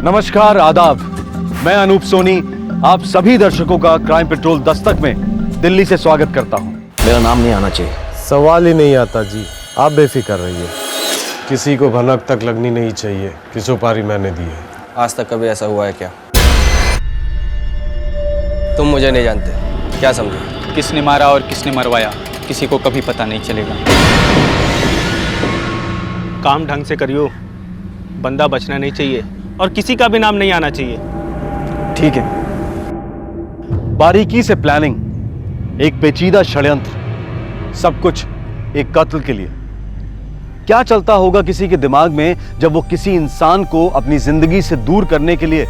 नमस्कार, आदाब। मैं अनूप सोनी आप सभी दर्शकों का क्राइम पेट्रोल दस्तक में दिल्ली से स्वागत करता हूं। मेरा नाम नहीं आना चाहिए। सवाल ही नहीं आता जी, आप बेफिक्र रहिए। किसी को भनक तक लगनी नहीं चाहिए कि सुपारी मैंने दी है। आज तक कभी ऐसा हुआ है क्या? तुम मुझे नहीं जानते, क्या समझे? किसने मारा और किसने मरवाया किसी को कभी पता नहीं चलेगा। काम ढंग से करियो, बंदा बचना नहीं चाहिए और किसी का भी नाम नहीं आना चाहिए। ठीक है। बारीकी से प्लानिंग, एक पेचीदा षड्यंत्र, सब कुछ एक कत्ल के लिए। क्या चलता होगा किसी के दिमाग में जब वो किसी इंसान को अपनी जिंदगी से दूर करने के लिए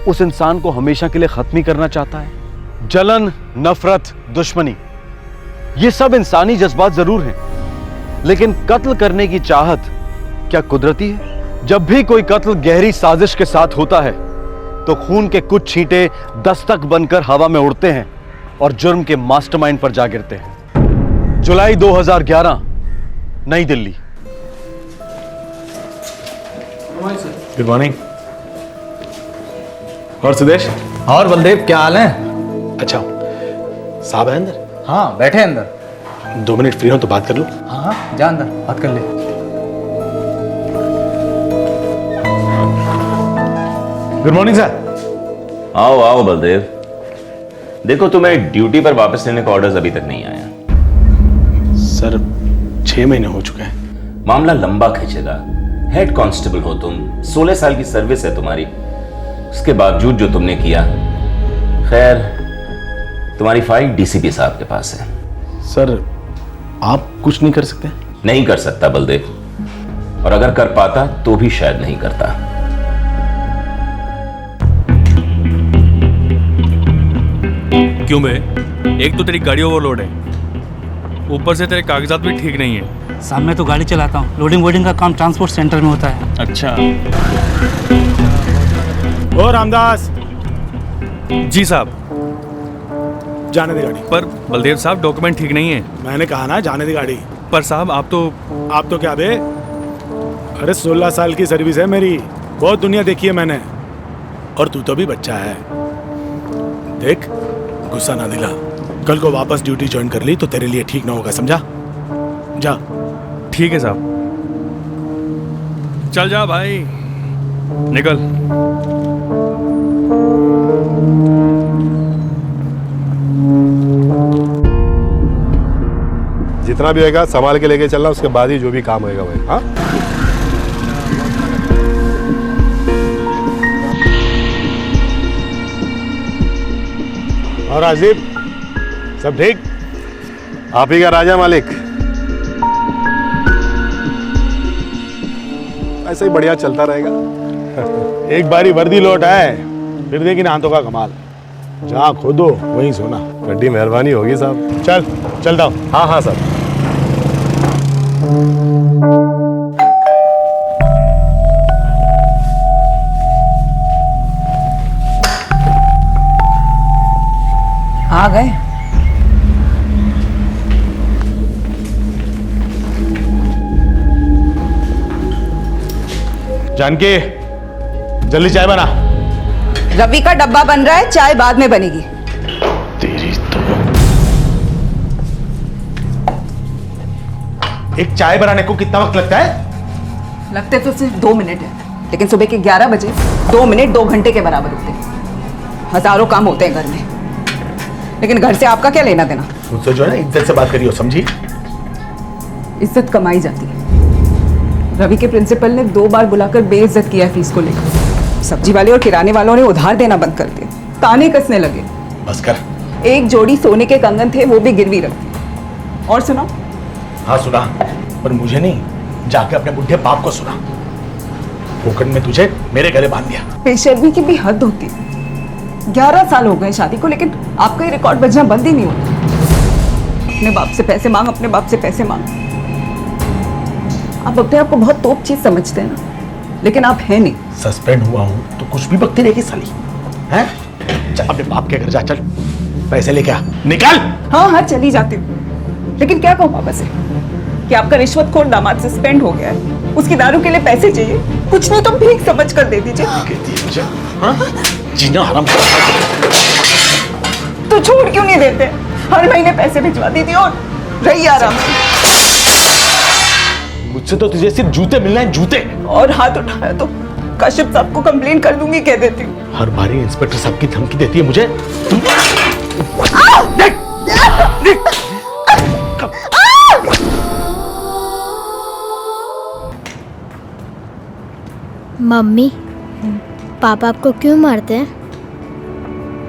उस इंसान को हमेशा के लिए खत्म ही करना चाहता है। जलन, नफरत, दुश्मनी, ये सब इंसानी जज्बात जरूर हैं, लेकिन कत्ल करने की चाहत क्या कुदरती है? जब भी कोई कत्ल गहरी साजिश के साथ होता है तो खून के कुछ छींटे दस्तक बनकर हवा में उड़ते हैं और जुर्म के मास्टरमाइंड पर जा गिरते हैं। जुलाई 2011, नई दिल्ली। Good morning. और सुदेश और बलदेव, क्या हाल है? अच्छा, साहब है अंदर? हाँ, बैठे अंदर। 2 मिनट फ्री हो तो बात कर लो। हाँ हाँ, जा अंदर बात कर ले। Good morning sir. आओ आओ बलदेव, देखो तुम्हें ड्यूटी पर वापस लेने का ऑर्डर्स अभी तक नहीं आया। सर 6 महीने हो चुके हैं। मामला लंबा खींचेगा। हेड कांस्टेबल हो तुम, 16 साल की सर्विस है तुम्हारी, उसके बावजूद जो तुमने किया। खैर, तुम्हारी फाइल डीसीपी साहब के पास है। सर आप कुछ नहीं कर सकते? नहीं कर सकता बलदेव, और अगर कर पाता तो भी शायद नहीं करता। क्यों बे? एक तो तेरी गाड़ी ओवरलोड है, ऊपर से तेरे कागजात भी ठीक नहीं है। साहब मैं तो गाड़ी चलाता हूँ, लोडिंग वोडिंग का काम ट्रांसपोर्ट सेंटर में होता है। अच्छा। ओ रामदास। जी साहब। जाने दे गाड़ी। पर बलदेव साहब, डॉक्यूमेंट ठीक नहीं है। मैंने कहा ना जाने दे गाड़ी। पर साहब आप तो क्या बे? अरे 16 साल की सर्विस है मेरी, बहुत दुनिया देखी है मैंने, और तू तो भी बच्चा है। देख, गुस्सा ना दिला। कल को वापस ड्यूटी ज्वाइन कर ली तो तेरे लिए ठीक ना होगा, समझा? जा। ठीक है साहब। चल जा भाई, निकल। जितना भी होगा संभाल के लेके चलना, उसके बाद ही जो भी काम होगा भाई। हाँ, और आसिफ, सब ठीक? आप ही का राजा मालिक। ऐसे ही बढ़िया चलता रहेगा। एक बारी वर्दी लौट आए फिर देखी ना हाथों का कमाल। जहाँ खोदो वहीं सोना। बड़ी मेहरबानी होगी साहब। चल चलता हूँ। हाँ हाँ सर। आ गए? जानकी, जल्दी चाय बना। रवि का डब्बा बन रहा है, चाय बाद में बनेगी। तेरी तो एक चाय बनाने को कितना वक्त लगता है? लगते तो सिर्फ 2 मिनट है, लेकिन सुबह के 11 बजे 2 मिनट 2 घंटे के बराबर होते हैं। हजारों काम होते हैं घर में, लेकिन घर से आपका क्या लेना देना? मुझसे जो है ना इज्जत से बात करियो, समझी? इज्जत कमाई जाती है। रवि के प्रिंसिपल ने 2 बार बुलाकर बेइज्जत किया है फीस को लेकर। सब्जी वाले और किराने वालों ने उधार देना बंद कर दिया, ताने कसने लगे। बस कर। एक जोड़ी सोने के कंगन थे, वो भी गिरवी रख दिए। और सुना? हाँ सुना, पर मुझे नहीं, जाके अपने बुढ़े बाप को सुना। फोकट में तुझे मेरे गले बांध दिया। बेशर्मी की भी हद होती है। 11 साल हो गए शादी को, लेकिन आपका ये रिकॉर्ड बजना बंद ही नहीं होता। अपने बाप से पैसे मांग, अपने बाप से पैसे मांग। आप अपने आप को बहुत तोप चीज समझते हैं ना, लेकिन आप हैं नहीं। सस्पेंड हुआ हूँ तो कुछ भी बकती रहेगी साली, हैं? चल अपने बाप के घर जा, चल पैसे लेके आ, निकल। हाँ हाँ चली जाती हूँ, लेकिन क्या कहूँ पापा से कि आपका रिश्वतखोर दामाद सस्पेंड हो गया है। उसकी दारू के लिए पैसे चाहिए, कुछ नहीं तो भीख समझ कर दे दीजिए। जीना हराम। तो छोड़ क्यों नहीं देते? हर महीने पैसे भिजवा दीजिए और रही आराम से। मुझसे तो तुझे सिर्फ जूते मिलना है, जूते। और हाथ उठाया तो काशिफ साहब को कंप्लेन कर दूंगी कह देती हूँ। हर बारी इंस्पेक्टर साहब की धमकी देती है मुझे। मम्मी, पापा आपको क्यों मारते हैं?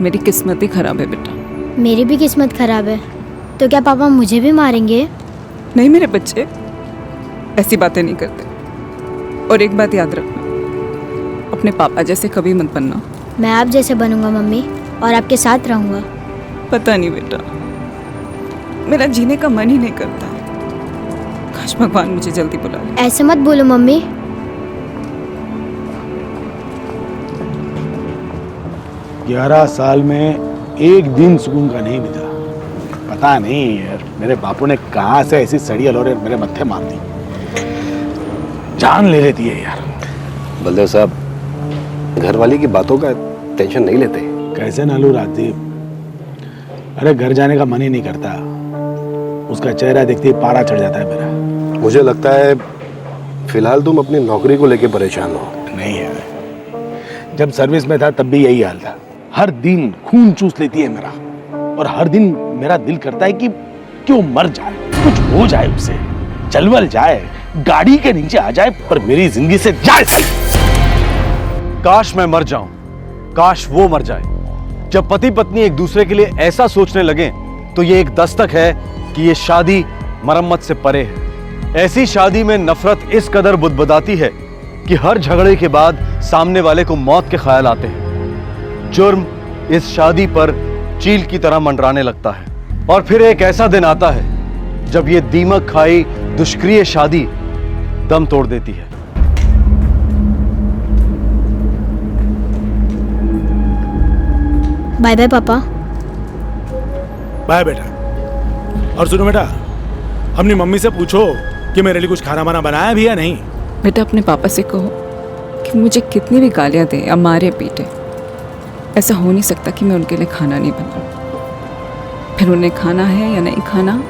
मेरी किस्मत ही खराब है बेटा। मेरी भी किस्मत खराब है, तो क्या पापा मुझे भी मारेंगे? नहीं मेरे बच्चे, ऐसी बातें नहीं करते। और एक बात याद रखना, अपने पापा जैसे कभी मत बनना। मैं आप जैसे बनूंगा मम्मी, और आपके साथ रहूंगा। पता नहीं बेटा, मेरा जीने का मन ही नहीं करता। काश भगवान मुझे जल्दी बुला ले। ऐसे मत बोलो मम्मी। 11 साल में एक दिन सुकून का नहीं बीता। पता नहीं यार मेरे बापू ने कहाँ से ऐसी सड़ी अलोरे मेरे मत्थे मार दी, जान ले लेती है यार। बलदेव साहब, घरवाली की बातों का टेंशन नहीं लेते। कैसे ना लूं राजदीप, अरे घर जाने का मन ही नहीं करता। उसका चेहरा देखते ही पारा चढ़ जाता है मेरा। मुझे लगता है फिलहाल तुम अपनी नौकरी को लेके परेशान हो। नहीं यार, जब सर्विस में था तब भी यही हाल था। हर दिन खून चूस लेती है मेरा, और हर दिन मेरा दिल करता है कि क्यों मर जाए, कुछ हो जाए उसे, चलवल जाए, गाड़ी के नीचे आ जाए, पर मेरी जिंदगी से जाए सही। काश मैं मर जाऊं, काश वो मर जाए। जब पति पत्नी एक दूसरे के लिए ऐसा सोचने लगे तो ये एक दस्तक है कि ये शादी मरम्मत से परे है। ऐसी शादी में नफरत इस कदर बुदबुदाती है कि हर झगड़े के बाद सामने वाले को मौत के ख्याल आते हैं। जुर्म इस शादी पर चील की तरह मंडराने लगता है, और फिर एक ऐसा दिन आता है जब ये दीमक खाई दुष्क्रिय शादी दम तोड़ देती है। बाय बाय पापा। बाय बेटा। और सुनो बेटा, अपनी मम्मी से पूछो कि मेरे लिए कुछ खाना वाना बनाया भी या नहीं। बेटा अपने पापा से कहो कि मुझे कितनी भी गालियाँ दे या मारे पीटे, ऐसा हो नहीं सकता कि मैं उनके लिए खाना नहीं बनाऊं। फिर उन्हें खाना है या नहीं खाना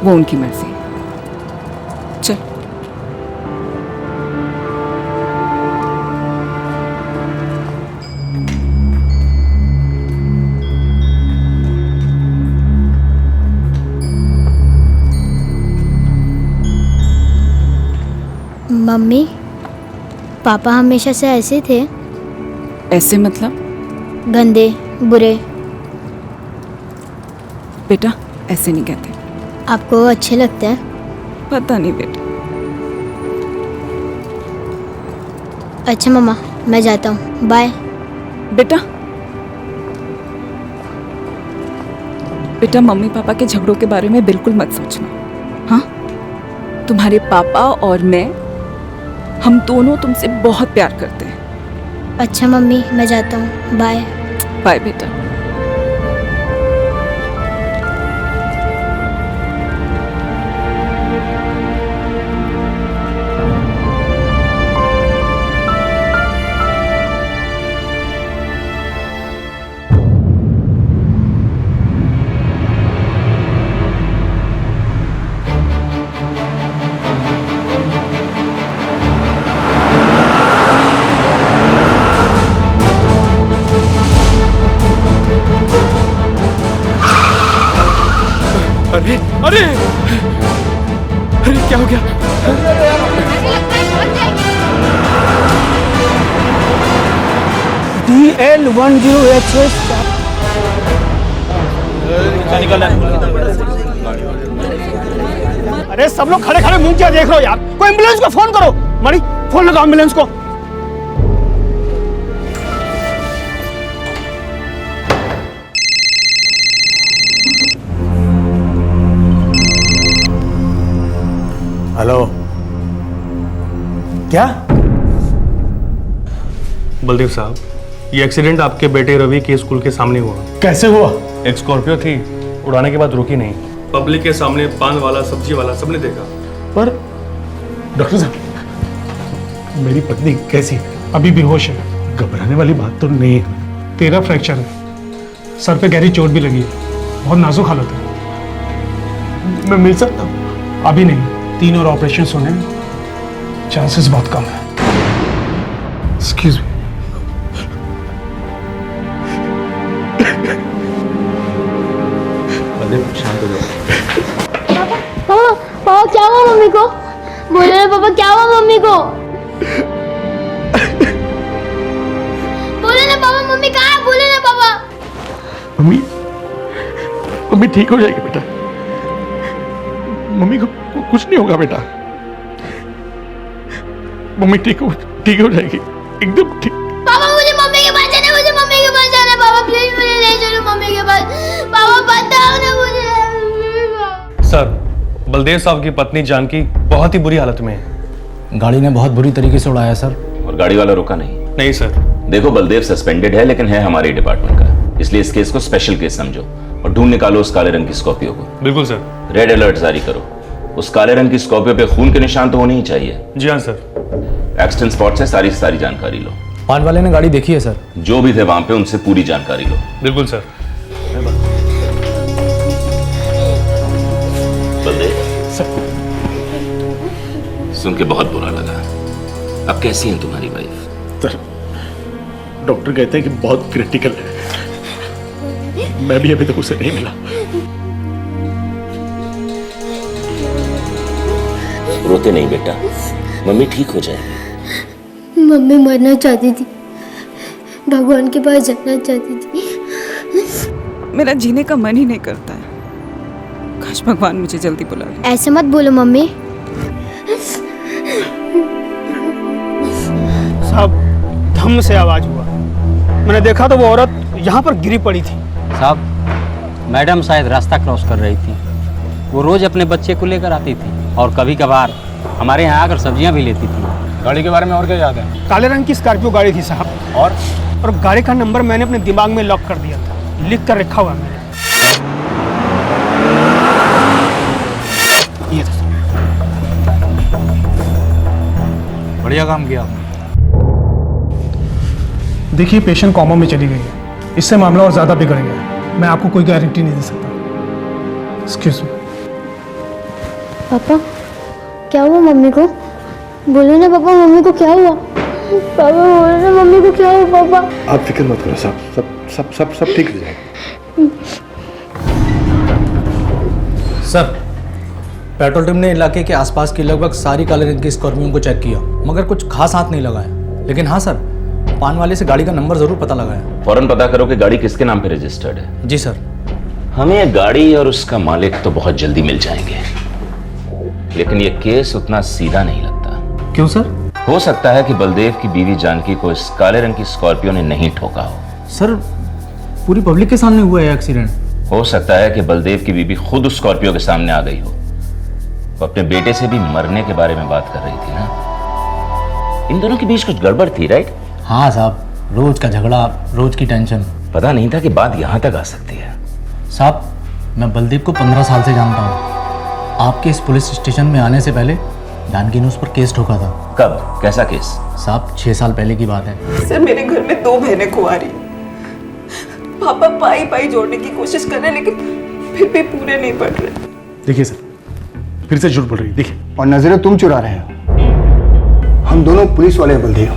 वो उनकी मर्जी। चल। मम्मी, पापा हमेशा से ऐसे थे? ऐसे मतलब? गंदे, बुरे। बेटा ऐसे नहीं कहते। आपको अच्छे लगते हैं? पता नहीं बेटा। अच्छा मम्मा, मैं जाता हूँ, बाय। बेटा बेटा मम्मी पापा के झगड़ों के बारे में बिल्कुल मत सोचना। हाँ, तुम्हारे पापा और मैं, हम दोनों तुमसे बहुत प्यार करते हैं। अच्छा मम्मी, मैं जाता हूँ, बाय। बाय बेटा। अरे अरे अरे क्या हो गया? DL10HS। अरे सब लोग खड़े खड़े मुंह क्या देख रहे हो यार? कोई एम्बुलेंस को फोन करो। मणि, फोन लगाओ एम्बुलेंस को। हेलो, क्या? बलदेव साहब, ये एक्सीडेंट आपके बेटे रवि के स्कूल के सामने हुआ। कैसे हुआ? एक स्कॉर्पियो थी, उड़ाने के बाद रुकी नहीं। पब्लिक के सामने पान वाला, सब्जी वाला सबने देखा। पर डॉक्टर साहब, मेरी पत्नी कैसी है? अभी बेहोश है। घबराने वाली बात तो नहीं है। 13 फ्रैक्चर है, सर पे गहरी चोट भी लगी है, बहुत नाजुक हालत है। मैं मिल सकता हूँ? अभी नहीं, 3 और ऑपरेशन होने हैं, चांसेस बहुत कम है। Excuse me. शांत हो जाओ। पापा पापा क्या हुआ मम्मी को? बोले ना पापा क्या हुआ मम्मी को? बोले ना पापा मम्मी कहाँ है? बोले ना पापा। मम्मी ठीक हो जाएगी बेटा। मम्मी को कुछ नहीं होगा बेटा। मम्मी ठीक हो जाएगी, एकदम ठीक। पापा मुझे मम्मी के पास जाना है, मुझे मम्मी के पास जाना है। पापा प्लीज मुझे ले चलो मम्मी के पास। पापा बताओ ना मुझे। सर, बलदेव साहब की पत्नी जानकी बहुत ही बुरी हालत में है। गाड़ी ने बहुत बुरी तरीके से उड़ाया सर। और गाड़ी वाला रुका नहीं? नहीं सर। देखो, बलदेव सस्पेंडेड है लेकिन है हमारे डिपार्टमेंट का, इसलिए इस केस को स्पेशल केस समझो और ढूंढ निकालो उस काले रंग की स्कॉर्पियो को। बिल्कुल सर। रेड अलर्ट जारी करो। उस काले रंग की स्कॉर्पियो पे खून के निशान तो होने ही चाहिए। जी हाँ सर। एक्सीडेंट स्पॉट से सारी जानकारी लो। पान वाले ने गाड़ी देखी है सर? जो भी थे वहां पे उनसे पूरी जानकारी लो। बिल्कुल सर। बलदेव, सुन के बहुत बुरा लगा। अब कैसी है तुम्हारी वाइफ? सर, डॉक्टर कहते हैं कि बहुत क्रिटिकल है। मैं भी अभी तक उसे नहीं मिला। रोते नहीं बेटा, मम्मी ठीक हो जाएगी। मम्मी मरना चाहती थी, भगवान के पास जाना चाहती थी। मेरा जीने का मन ही नहीं करता है। काश भगवान मुझे जल्दी बुला ले। ऐसे मत बोलो मम्मी। साहब, धम से आवाज हुआ। मैंने देखा तो वो औरत यहाँ पर गिरी पड़ी थी। साहब, मैडम शायद रास्ता क्रॉस कर रही थी। वो रोज अपने बच्चे को लेकर आती थी और कभी कभार हमारे यहाँ आकर सब्जियाँ भी लेती थी। गाड़ी के बारे में और क्या याद है? काले रंग की स्कॉर्पियो गाड़ी थी साहब। और गाड़ी का नंबर मैंने अपने दिमाग में लॉक कर दिया था, लिख कर रखा हुआ मैंने। ये था। बढ़िया काम किया। देखिए, पेशेंट कॉमा में चली गई है, इससे मामला और ज़्यादा बिगड़ गया है। मैं आपको कोई गारंटी नहीं दे सकता। Excuse me. पापा क्या हुआ मम्मी को? बोलो ना पापा मम्मी को क्या हुआ? पापा बोलो ना मम्मी को क्या हुआ पापा? आप फिक्र मत करो, सब ठीक हो जाएगा। सर, पेट्रोल टीम ने इलाके के आसपास की लगभग सारी काले रंग की स्कॉर्पियो को चेक किया, मगर कुछ खास हाथ नहीं लगाया। लेकिन हाँ सर, पान वाले से गाड़ी का नंबर जरूर पता लगाया। फौरन पता करो कि गाड़ी किसके नाम पे रजिस्टर्ड है। जी सर। हमें ये गाड़ी और उसका मालिक तो बहुत जल्दी मिल जाएंगे, लेकिन ये केस उतना सीधा नहीं लगता। क्यों सर? हो सकता है कि बलदेव की बीवी जानकी को इस काले रंग की स्कॉर्पियो ने नहीं ठोका हो। सर, पूरी पब्लिक के सामने हुआ है एक्सीडेंट। हो सकता है कि बलदेव की बीवी खुद उस स्कॉर्पियो के सामने आ गई हो। वो अपने बेटे से भी मरने के बारे में बात कर रही थी ना। इन दोनों के बीच कुछ गड़बड़ थी, राइट? हाँ साहब, रोज का झगड़ा, रोज की टेंशन। पता नहीं था कि बात यहाँ तक आ सकती है। साहब, मैं बलदेव को 15 साल से जानता हूँ। आपके इस पुलिस स्टेशन में आने से पहले जानकी ने उस पर केस ठोका था। कब? कैसा केस? साहब, 6 साल पहले की बात है। सर, मेरे घर में 2 बहनें कुंवारी। पापा पाई जोड़ने की कोशिश कर रहे, लेकिन फिर भी पूरे नहीं पड़ रहे। देखिए सर, फिर से झूठ बोल रही है। देखिए, और नजरें तुम चुरा रहे हो। हम दोनों पुलिस वाले बलदेव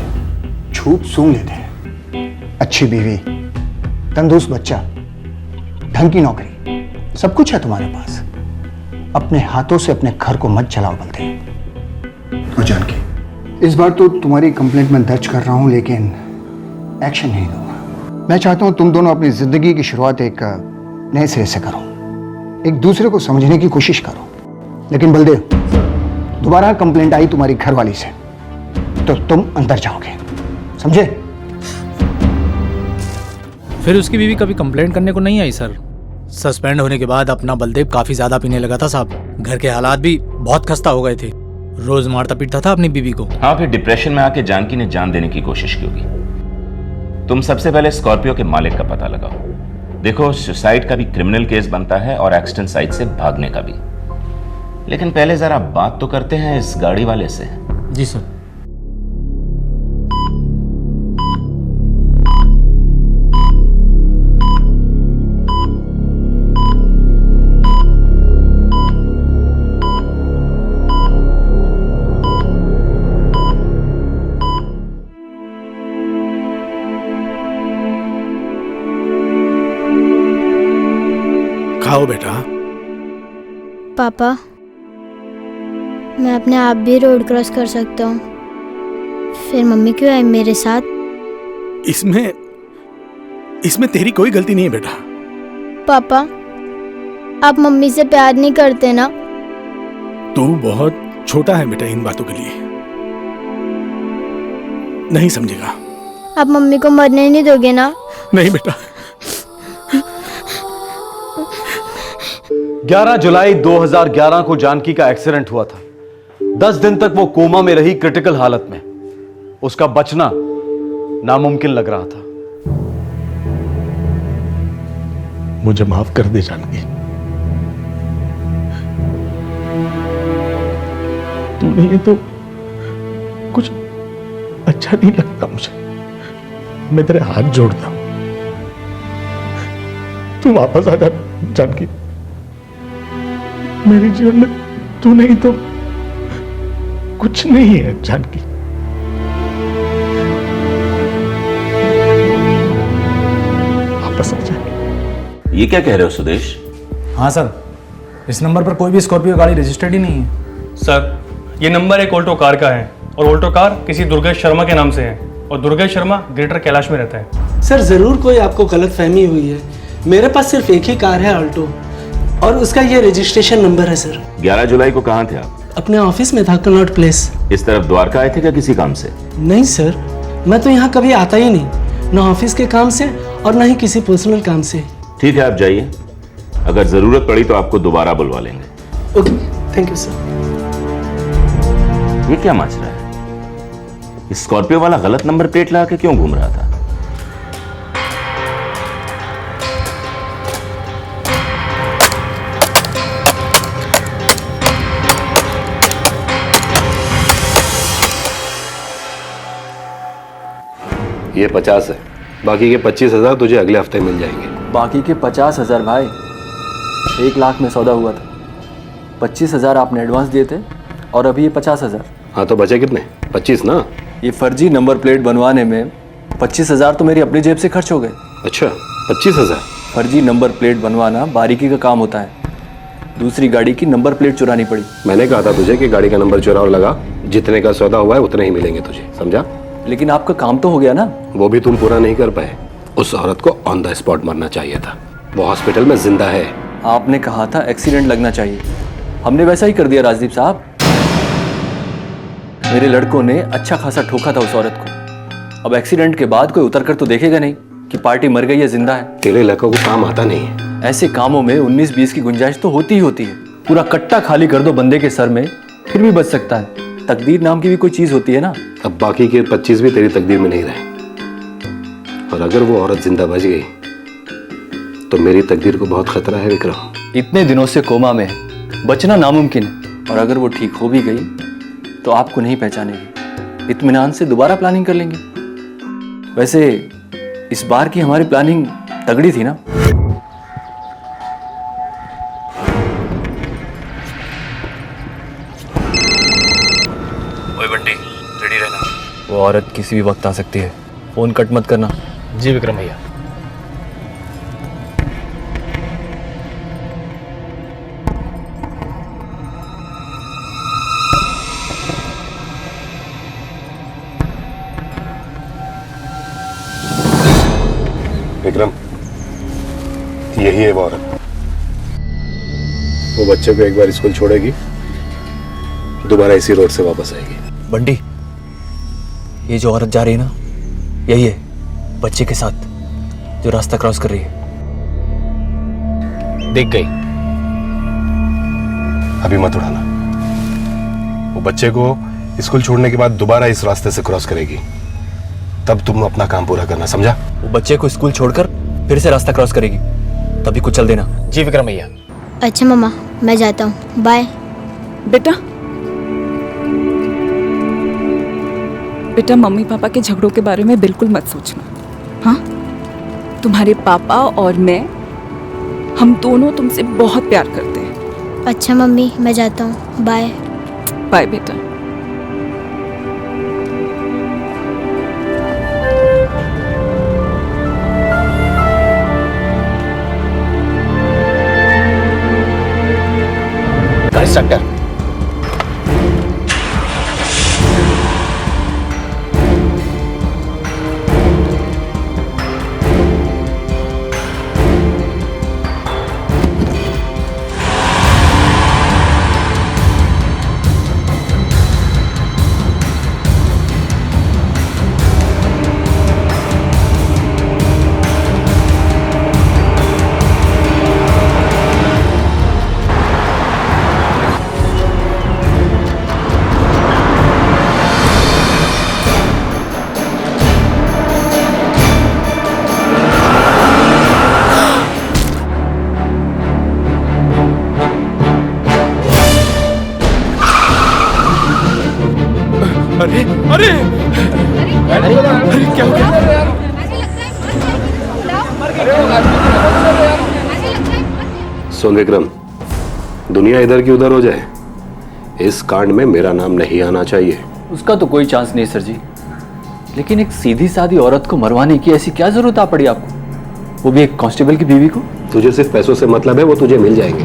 झूठ सूंघ लेते हैं। अच्छी बीवी, तंदुरुस्त बच्चा, ढंग की नौकरी, सब कुछ है तुम्हारे पास। अपने हाथों से अपने घर को मत चलाओ बलदेव। और जानकी, इस बार तो तुम्हारी कंप्लेंट में दर्ज कर रहा हूं, लेकिन एक्शन नहीं दूंगा। मैं चाहता हूं तुम दोनों अपनी जिंदगी की शुरुआत एक नए सिरे से करो, एक दूसरे को समझने की कोशिश करो। लेकिन बलदेव, दोबारा कंप्लेंट आई तुम्हारी घरवाली से तो तुम अंदर जाओगे, समझे? फिर उसकी बीवी कभी कंप्लेंट करने को नहीं आई सर। सस्पेंड होने के बाद अपना बलदेव काफी ज्यादा पीने लगा था साहब। घर के हालात भी बहुत खस्ता हो गए थे। रोज मारता पीटता था अपनी बीवी को। हाँ, फिर डिप्रेशन में आके जानकी ने जान देने की कोशिश की होगी। तुम सबसे पहले स्कॉर्पियो के मालिक का पता लगाओ। देखो, सुसाइड का भी क्रिमिनल केस बनता है और एक्सीडेंट साइट से भागने का भी। लेकिन पहले जरा बात तो करते हैं इस गाड़ी वाले से। जी सर। हो बेटा? पापा, मैं अपने आप भी रोड क्रॉस कर सकता हूँ, फिर मम्मी क्यों आई मेरे साथ? इसमें तेरी कोई गलती नहीं है बेटा। पापा, आप मम्मी से प्यार नहीं करते ना? तू बहुत छोटा है बेटा इन बातों के लिए, नहीं समझेगा। आप मम्मी को मरने नहीं दोगे ना? नहीं बेटा। 11 जुलाई 2011 को जानकी का एक्सीडेंट हुआ था। 10 दिन तक वो कोमा में रही, क्रिटिकल हालत में। उसका बचना नामुमकिन लग रहा था। मुझे माफ कर दे जानकी। तू नहीं है तो कुछ अच्छा नहीं लगता मुझे। मैं तेरे हाथ जोड़ता हूं, तू वापस आ जा जानकी। मेरे जीवन में तू नहीं तो कुछ नहीं है जानकी। वापस आ जा। ये क्या कह रहे हो सुदेश? हाँ सर, इस नंबर पर कोई भी स्कॉर्पियो गाड़ी रजिस्टर्ड ही नहीं है। सर, ये नंबर एक ऑल्टो कार का है और ऑल्टो कार किसी दुर्गेश शर्मा के नाम से है और दुर्गेश शर्मा ग्रेटर कैलाश में रहता है। सर ज़रूर कोई आपको गलत फहमी हुई है। मेरे पास सिर्फ एक ही कार है ऑल्टो, और उसका ये रजिस्ट्रेशन नंबर है सर। 11 जुलाई को कहाँ थे आप? अपने ऑफिस में था, कनॉट प्लेस। इस तरफ द्वारका आए थे क्या किसी काम से? नहीं सर, मैं तो यहाँ कभी आता ही नहीं, ना ऑफिस के काम से और ना ही किसी पर्सनल काम से। ठीक है, आप जाइए। अगर जरूरत पड़ी तो आपको दोबारा बुलवा लेंगे। Okay, thank you sir. ये क्या माजरा है? स्कॉर्पियो वाला गलत नंबर प्लेट लगा के क्यों घूम रहा था? ये 50 है, बाकी के 25,000 तुझे अगले हफ्ते मिल जाएंगे। बाकी के 50,000 भाई, 1 लाख में सौदा हुआ था। 25,000 आपने एडवांस दिए थे और अभी ये 50,000। हाँ तो बचे कितने? 25 ना? ये फर्जी नंबर प्लेट बनवाने में 25,000 तो मेरी अपनी जेब से खर्च हो गए। अच्छा, 25,000? फर्जी नंबर प्लेट बनवाना बारीकी का काम होता है। दूसरी गाड़ी की नंबर प्लेट चुरानी पड़ी। मैंने कहा था तुझे कि गाड़ी का नंबर चुरा और लगा, जितने का सौदा हुआ है उतने ही मिलेंगे तुझे, समझा? लेकिन आपका काम तो हो गया ना। वो भी तुम पूरा नहीं कर पाए। उस औरत को ऑन द स्पॉट मरना चाहिए था, वो हॉस्पिटल में जिंदा है। आपने कहा था एक्सीडेंट लगना चाहिए, हमने वैसा ही कर दिया राजदीप साहब। मेरे लड़कों ने अच्छा खासा ठोका था उस औरत को। अब एक्सीडेंट के बाद कोई उतर कर तो देखेगा नहीं कि पार्टी मर गई या जिंदा है। तेरे लड़कों को काम आता नहीं है। ऐसे कामों में 19-20 की गुंजाइश तो होती ही होती है। पूरा कट्टा खाली कर दो बंदे के सर में, फिर भी बच सकता है। तकदीर नाम की भी कोई चीज होती है ना। अब बाकी के 25 भी तेरी तकदीर में नहीं रहे, और अगर वो औरत जिंदा बच गई तो मेरी तकदीर को बहुत खतरा है विक्रम। इतने दिनों से कोमा में है, बचना नामुमकिन है, और अगर वो ठीक हो भी गई तो आपको नहीं पहचानेगी। इत्मीनान से दोबारा प्लानिंग कर लेंगे। वैसे इस बार की हमारी प्लानिंग तगड़ी थी ना। ओए बंटी, रेडी रहना। वो औरत किसी भी वक्त आ सकती है, फोन कट मत करना। जी विक्रम भैया। विक्रम, यही है वो औरत। वो बच्चे को एक बार स्कूल छोड़ेगी, दोबारा इसी रोड से वापस आएगी। बंटी, ये जो औरत जा रही है ना, यही है बच्चे के साथ जो रास्ता क्रॉस कर रही है। दिख गई। अभी मत उड़ाना। वो बच्चे को स्कूल छोड़ने के बाद दोबारा इस रास्ते से क्रॉस करेगी, तब तुम अपना काम पूरा करना, समझा? वो बच्चे को स्कूल छोड़कर फिर से रास्ता क्रॉस करेगी, तभी कुछ चल देना। जी विक्रम भैया। अच्छा मम्मा, मैं जाता हूँ, बाय। बेटा बेटा, मम्मी पापा के झगड़ों के बारे में बिल्कुल मत सोचना। हाँ, तुम्हारे पापा और मैं, हम दोनों तुमसे बहुत प्यार करते हैं। अच्छा मम्मी, मैं जाता हूँ, बाय। बाय बेटा। इंस्पेक्टर। अरे अरे अरे क्या हो गया? सुन विक्रम, दुनिया इधर की उधर हो जाए, इस कांड में मेरा नाम नहीं आना चाहिए। उसका तो कोई चांस नहीं सर जी, लेकिन एक सीधी सादी औरत को मरवाने की ऐसी क्या जरूरत आ पड़ी आपको, वो भी एक कांस्टेबल की बीवी को? तुझे सिर्फ पैसों से मतलब है, वो तुझे मिल जाएंगे।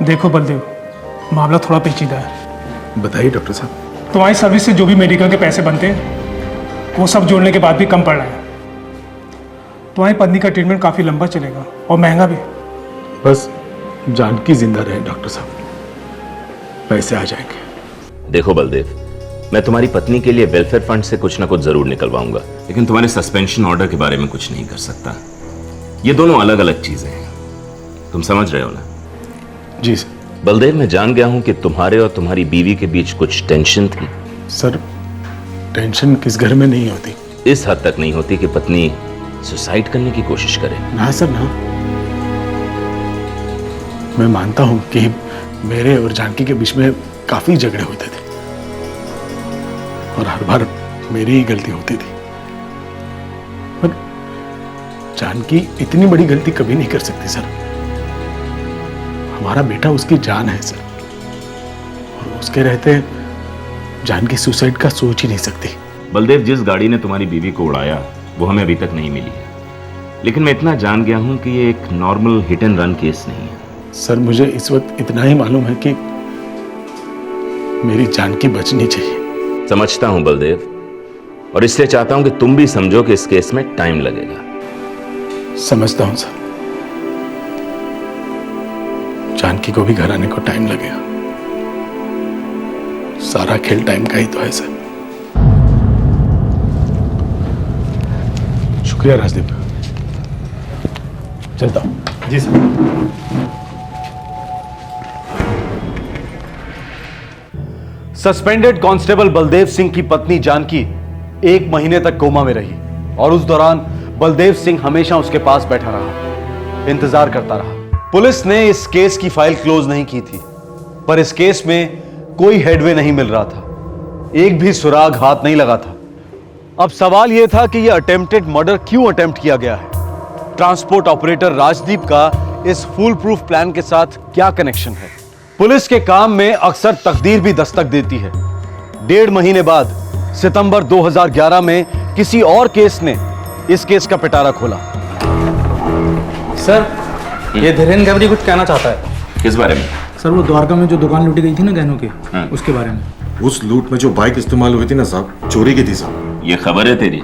देखो बलदेव, मामला थोड़ा पेचीदा है। बताइए डॉक्टर साहब। तुम्हारी सर्विस से जो भी मेडिकल के पैसे बनते हैं वो सब जोड़ने के बाद भी कम पड़ रहा है। तुम्हारी पत्नी का ट्रीटमेंट काफ़ी लंबा चलेगा और महंगा भी। बस जानकी जिंदा रहे डॉक्टर साहब, पैसे आ जाएंगे। देखो बलदेव, मैं तुम्हारी पत्नी के लिए वेलफेयर फंड से कुछ ना कुछ जरूर निकलवाऊंगा, लेकिन तुम्हारे सस्पेंशन ऑर्डर के बारे में कुछ नहीं कर सकता। ये दोनों अलग अलग चीजें हैं, तुम समझ रहे हो ना? जी सर। बलदेव, मैं जान गया हूं कि तुम्हारे और तुम्हारी बीवी के बीच कुछ टेंशन थी। सर, टेंशन किस घर में नहीं होती। इस हद तक नहीं होती कि पत्नी सुसाइड करने की कोशिश करे। ना सर ना, मैं मानता हूं कि मेरे और जानकी के बीच में काफी झगड़े होते थे और हर बार मेरी ही गलती होती थी, पर जानकी इतनी बड़ी गलती कभी नहीं कर सकती सर। हमारा बेटा उसकी जान है सर, और उसके रहते जानकी सुसाइड का सोच ही नहीं सकती। बलदेव, जिस गाड़ी ने तुम्हारी बीवी को उड़ाया वो हमें अभी तक नहीं मिली है, लेकिन मैं इतना जान गया हूं कि ये एक normal hit and run case नहीं है। सर, मुझे इस वक्त इतना ही मालूम है कि मेरी जानकी बचनी चाहिए। समझता हूं बलदेव, और इसलिए चाहता हूं कि तुम भी समझो कि इस केस में टाइम लगेगा। समझता हूं सर, जानकी को भी घर आने को टाइम लगेगा। सारा खेल टाइम का ही तो है सर। शुक्रिया राजदीप, चलता हूं। जी sir. Suspended constable Baldev Singh की पत्नी जानकी 1 महीने तक कोमा में रही और उस दौरान बलदेव सिंह हमेशा उसके पास बैठा रहा, इंतजार करता रहा। पुलिस ने इस केस की फाइल क्लोज नहीं की थी, पर इस केस में कोई हेडवे नहीं मिल रहा था, एक भी सुराग हाथ नहीं लगा था। अब सवाल यह था कि यह अटेम्प्टेड मर्डर क्यों अटेम्प्ट किया गया है? ट्रांसपोर्ट ऑपरेटर राजदीप का इस फुल प्रूफ प्लान के साथ क्या कनेक्शन है? पुलिस के काम में अक्सर तकदीर भी दस्तक देती है। 1.5 महीने बाद सितंबर 2011 में किसी और केस ने इस केस का पिटारा खोला। सर, ये धीरेन गैबरी कुछ कहना चाहता है। किस बारे में? सर, वो द्वारका में जो दुकान लूटी गई थी ना गहनों की, उसके बारे में। उस लूट में जो बाइक इस्तेमाल हुई थी ना साहब, चोरी की थी साहब। ये खबर है तेरी?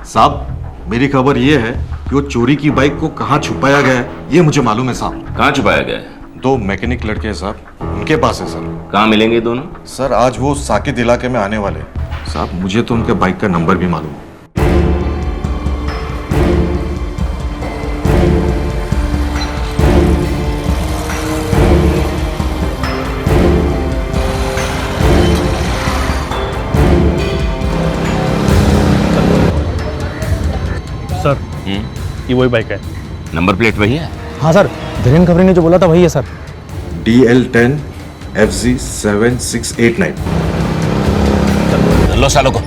साहब, मेरी खबर ये है कि वो चोरी की बाइक को कहाँ छुपाया गया है ये मुझे मालूम है साहब। कहाँ छुपाया गया है? 2 मैकेनिक लड़के हैं साहब, उनके पास है सर। कहाँ मिलेंगे दोनों? सर, आज वो साकिब इलाके में आने वाले हैं। साहब, मुझे तो उनके बाइक का नंबर भी मालूम है। सर, ये वही बाइक है। नंबर प्लेट वही है? हाँ सर, धीरेन गैबरी ने जो बोला था वही है सर। DL10 FG 7689। लो सालों को।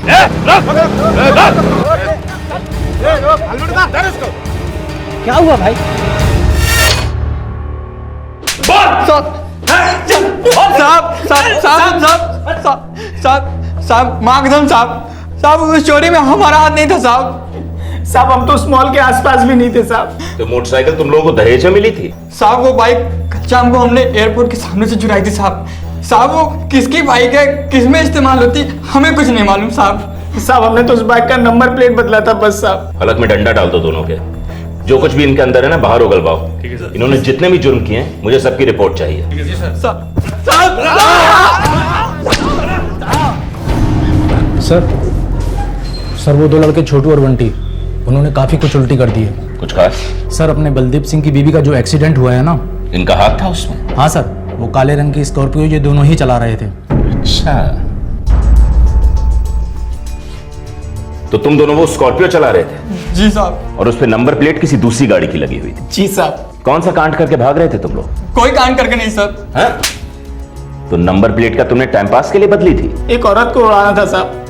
क्या हुआ भाई? साहब, माकदम साहब, साहब उस चोरी में हमारा हाथ नहीं था साहब। साहब हम तो उस मॉल के आसपास भी नहीं थे साहब। तो मोटरसाइकिल तुम लोगों को दहेज में मिली थी? साहब वो बाइक कल शाम को हमने एयरपोर्ट के सामने से चुराई थी साहब। साहब वो किसकी बाइक है, किस में इस्तेमाल होती, हमें कुछ नहीं मालूम साहब। साहब हमने तो उस बाइक का नंबर प्लेट बदला था बस साहब। हलक में डंडा डाल दो दोनों के। जो कुछ भी इनके अंदर है ना बाहर उगलवाओ। इन्होंने जितने भी जुर्म किए हैं मुझे सबकी रिपोर्ट चाहिए। सर वो 2 लड़के छोटू और बंटी, उन्होंने काफी कुछ उल्टी कर दी है। कुछ खास? सर अपने बलदीप सिंह की बीवी का जो एक्सीडेंट हुआ है ना, इनका हाथ था उसमें? हाँ सर, वो काले रंग की स्कॉर्पियो ये दोनों ही चला रहे थे। अच्छा, तो तुम दोनों वो स्कॉर्पियो चला रहे थे? जी साहब। और उस पे नंबर प्लेट किसी दूसरी गाड़ी की लगी हुई थी? जी साहब। कौन सा कांड करके भाग रहे थे तुम लोग? कोई कांड करके नहीं सर। हाँ? तो नंबर प्लेट का तुमने टाइम पास के लिए बदली थी? एक औरत को उड़ाना था साहब,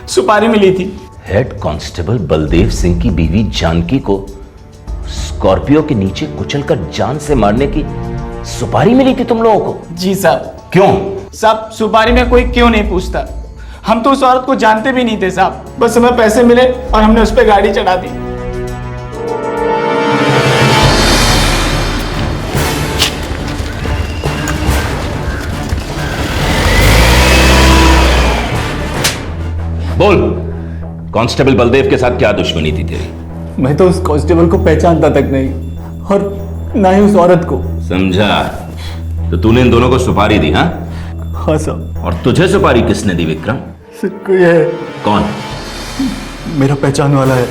सुपारी मिली थी। हेड कांस्टेबल बलदेव सिंह की बीवी जानकी को स्कॉर्पियो के नीचे कुचलकर जान से मारने की सुपारी मिली थी तुम लोगों को? जी साहब। क्यों? साहब सुपारी में कोई क्यों नहीं पूछता, हम तो उस औरत को जानते भी नहीं थे साहब, बस हमें पैसे मिले और हमने उस पर गाड़ी चढ़ा दी। बोल, कांस्टेबल बलदेव के साथ क्या दुश्मनी थी तेरी? मैं तो उस कांस्टेबल को पहचानता तक नहीं और ना ही उस औरत को। समझा। तो तूने इन दोनों को सुपारी दी? हाँ हाँ साहब। और तुझे सुपारी किसने दी विक्रम? सर कोई है। कौन? मेरा पहचान वाला है।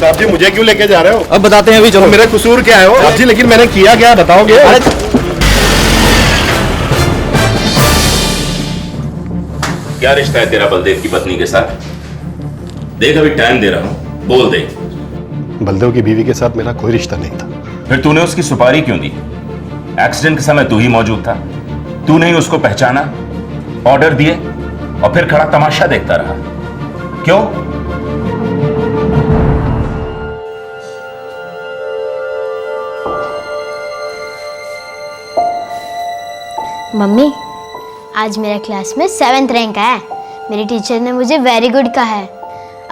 साहब जी मुझे क्यों लेके जा रहे हो? अब बताते हैं अभी, चलो। मेरा कसूर क्या है? साहब जी लेकिन मैंने किया क्या बताओगे? क्या रिश्ता है तेरा बलदेव की पत्नी के साथ? देख अभी टाइम दे रहा हूं, बोल दे। बलदेव की बीवी के साथ मेरा कोई रिश्ता नहीं था। फिर तूने उसकी सुपारी क्यों दी? एक्सीडेंट के समय तू ही मौजूद था, तूने ही उसको पहचाना, ऑर्डर दिए और फिर खड़ा तमाशा देखता रहा। क्यों? मम्मी आज मेरा क्लास में 7th रैंक आया है। मेरी टीचर ने मुझे वेरी गुड कहा है।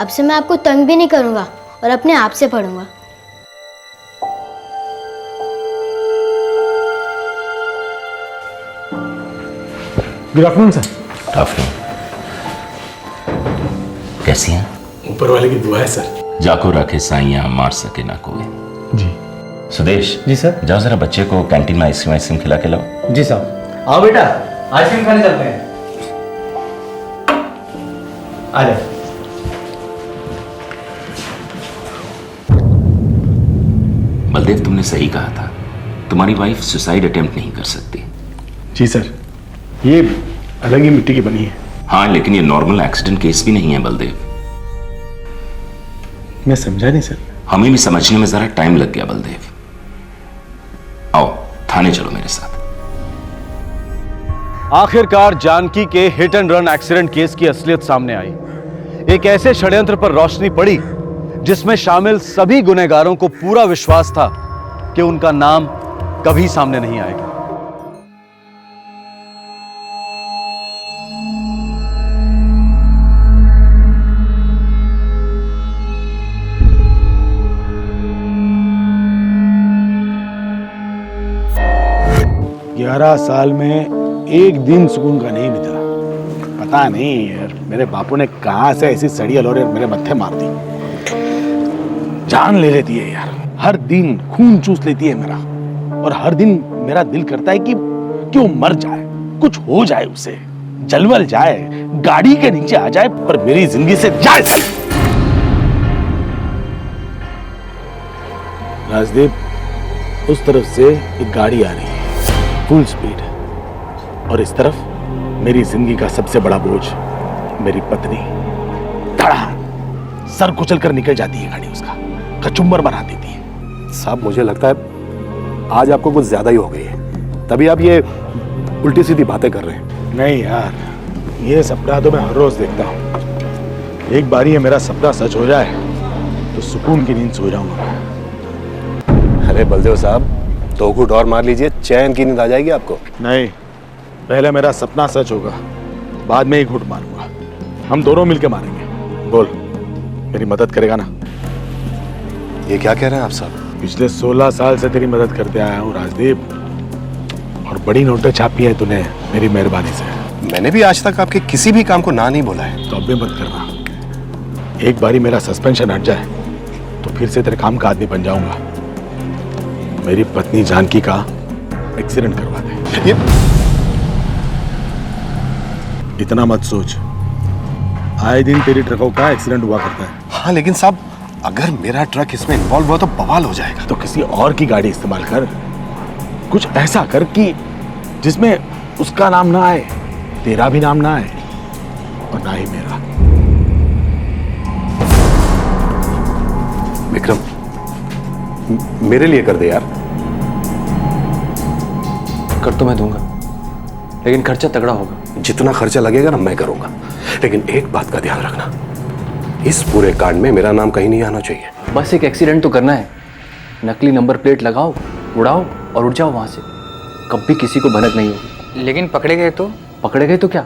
अब से मैं आपको तंग भी नहीं करूँगा और अपने आप से पढ़ूंगा। Good afternoon sir. Good afternoon. कैसी हैं? ऊपर वाले की दुआ है सर। जाको रखे साइयां मार सके ना कोई। जी। सुदेश। जी सर। जाओ जरा बच्चे को कैंटीन में आइसक्रीम खिला के लाओ। जी साहब। आओ बेटा, आइसक्रीम खाने चलते हैं। आ जाओ। बलदेव तुमने सही कहा था, तुम्हारी वाइफ सुसाइड अटेम्प्ट नहीं कर सकती। जी सर, ये अलग ही मिट्टी की बनी है। हाँ लेकिन ये नॉर्मल एक्सीडेंट केस भी नहीं है बलदेव। मैं समझा नहीं सर। हमें भी समझने में जरा टाइम लग गया बलदेव। आओ थाने चलो मेरे साथ। आखिरकार जानकी के hit and run accident case की असलियत सामने आई। एक ऐसे षड्यंत्र पर रोशनी पड़ी जिसमें शामिल सभी गुनहगारों को पूरा विश्वास था कि उनका नाम कभी सामने नहीं आएगा। ग्यारह साल में एक दिन सुकून का नहीं बीता। पता नहीं यार मेरे बापू ने कहां से ऐसी सड़ी अलोरे मेरे मत्थे मार दी। जान ले लेती है यार, हर दिन खून चूस लेती है मेरा, और हर दिन मेरा दिल करता है कि वो मर जाए, कुछ हो जाए उसे, जलवल जाए, गाड़ी के नीचे आ जाए, पर मेरी जिंदगी से जाए सही। राजदीप, उस तरफ से एक गाड़ी आ रही है फुल स्पीड, और इस तरफ मेरी जिंदगी का सबसे बड़ा बोझ मेरी पत्नी। धड़ा सर कुचल कर निकल जाती है गाड़ी, उसका कचुम्बर बना देती है। साहब मुझे लगता है आज आपको कुछ ज्यादा ही हो गई है, तभी आप ये उल्टी सीधी बातें कर रहे हैं। नहीं यार, ये सपना तो मैं हर रोज देखता हूँ। एक बार ये मेरा सपना सच हो जाए तो सुकून की नींद सो जाऊंगा। अरे बलदेव साहब, 2 घूंट और मार लीजिए, चैन की नींद आ जाएगी आपको। नहीं, पहले मेरा सपना सच होगा, बाद में ही घूंट मारूंगा। हम दोनों मिलके मारेंगे। बोल, मेरी मदद करेगा ना? ये क्या कह रहे हैं आप साहब? पिछले 16 साल से तेरी मदद करते आया हूँ राजदीप, और बड़ी नोटें छापी है तूने मेरी मेहरबानी से। मैंने भी आज तक आपके किसी भी काम को ना नहीं बोला है। तो अब भी मत करना। एक बारी मेरा सस्पेंशन हट जाए तो फिर से तेरे काम का आदमी बन जाऊंगा। मेरी पत्नी जानकी का एक्सीडेंट करवा दे। इतना मत सोच, आए दिन तेरी ट्रकों का एक्सीडेंट हुआ करता है। हाँ लेकिन साहब, अगर मेरा ट्रक इसमें इन्वॉल्व हुआ तो बवाल हो जाएगा। तो किसी और की गाड़ी इस्तेमाल कर, कुछ ऐसा कर कि जिसमें उसका नाम ना आए, तेरा भी नाम ना आए और ना ही मेरा। विक्रम, मेरे लिए कर दे यार। कर तो मैं दूंगा, लेकिन खर्चा तगड़ा होगा। जितना खर्चा लगेगा ना मैं करूंगा, लेकिन एक बात का ध्यान रखना, इस पूरे कांड में मेरा नाम कहीं नहीं आना चाहिए। बस एक एक्सीडेंट तो करना है, नकली नंबर प्लेट लगाओ, उड़ाओ और उड़ जाओ वहां से। कभी किसी को भनक नहीं होगी। लेकिन पकड़े गए तो? पकड़े गए तो क्या,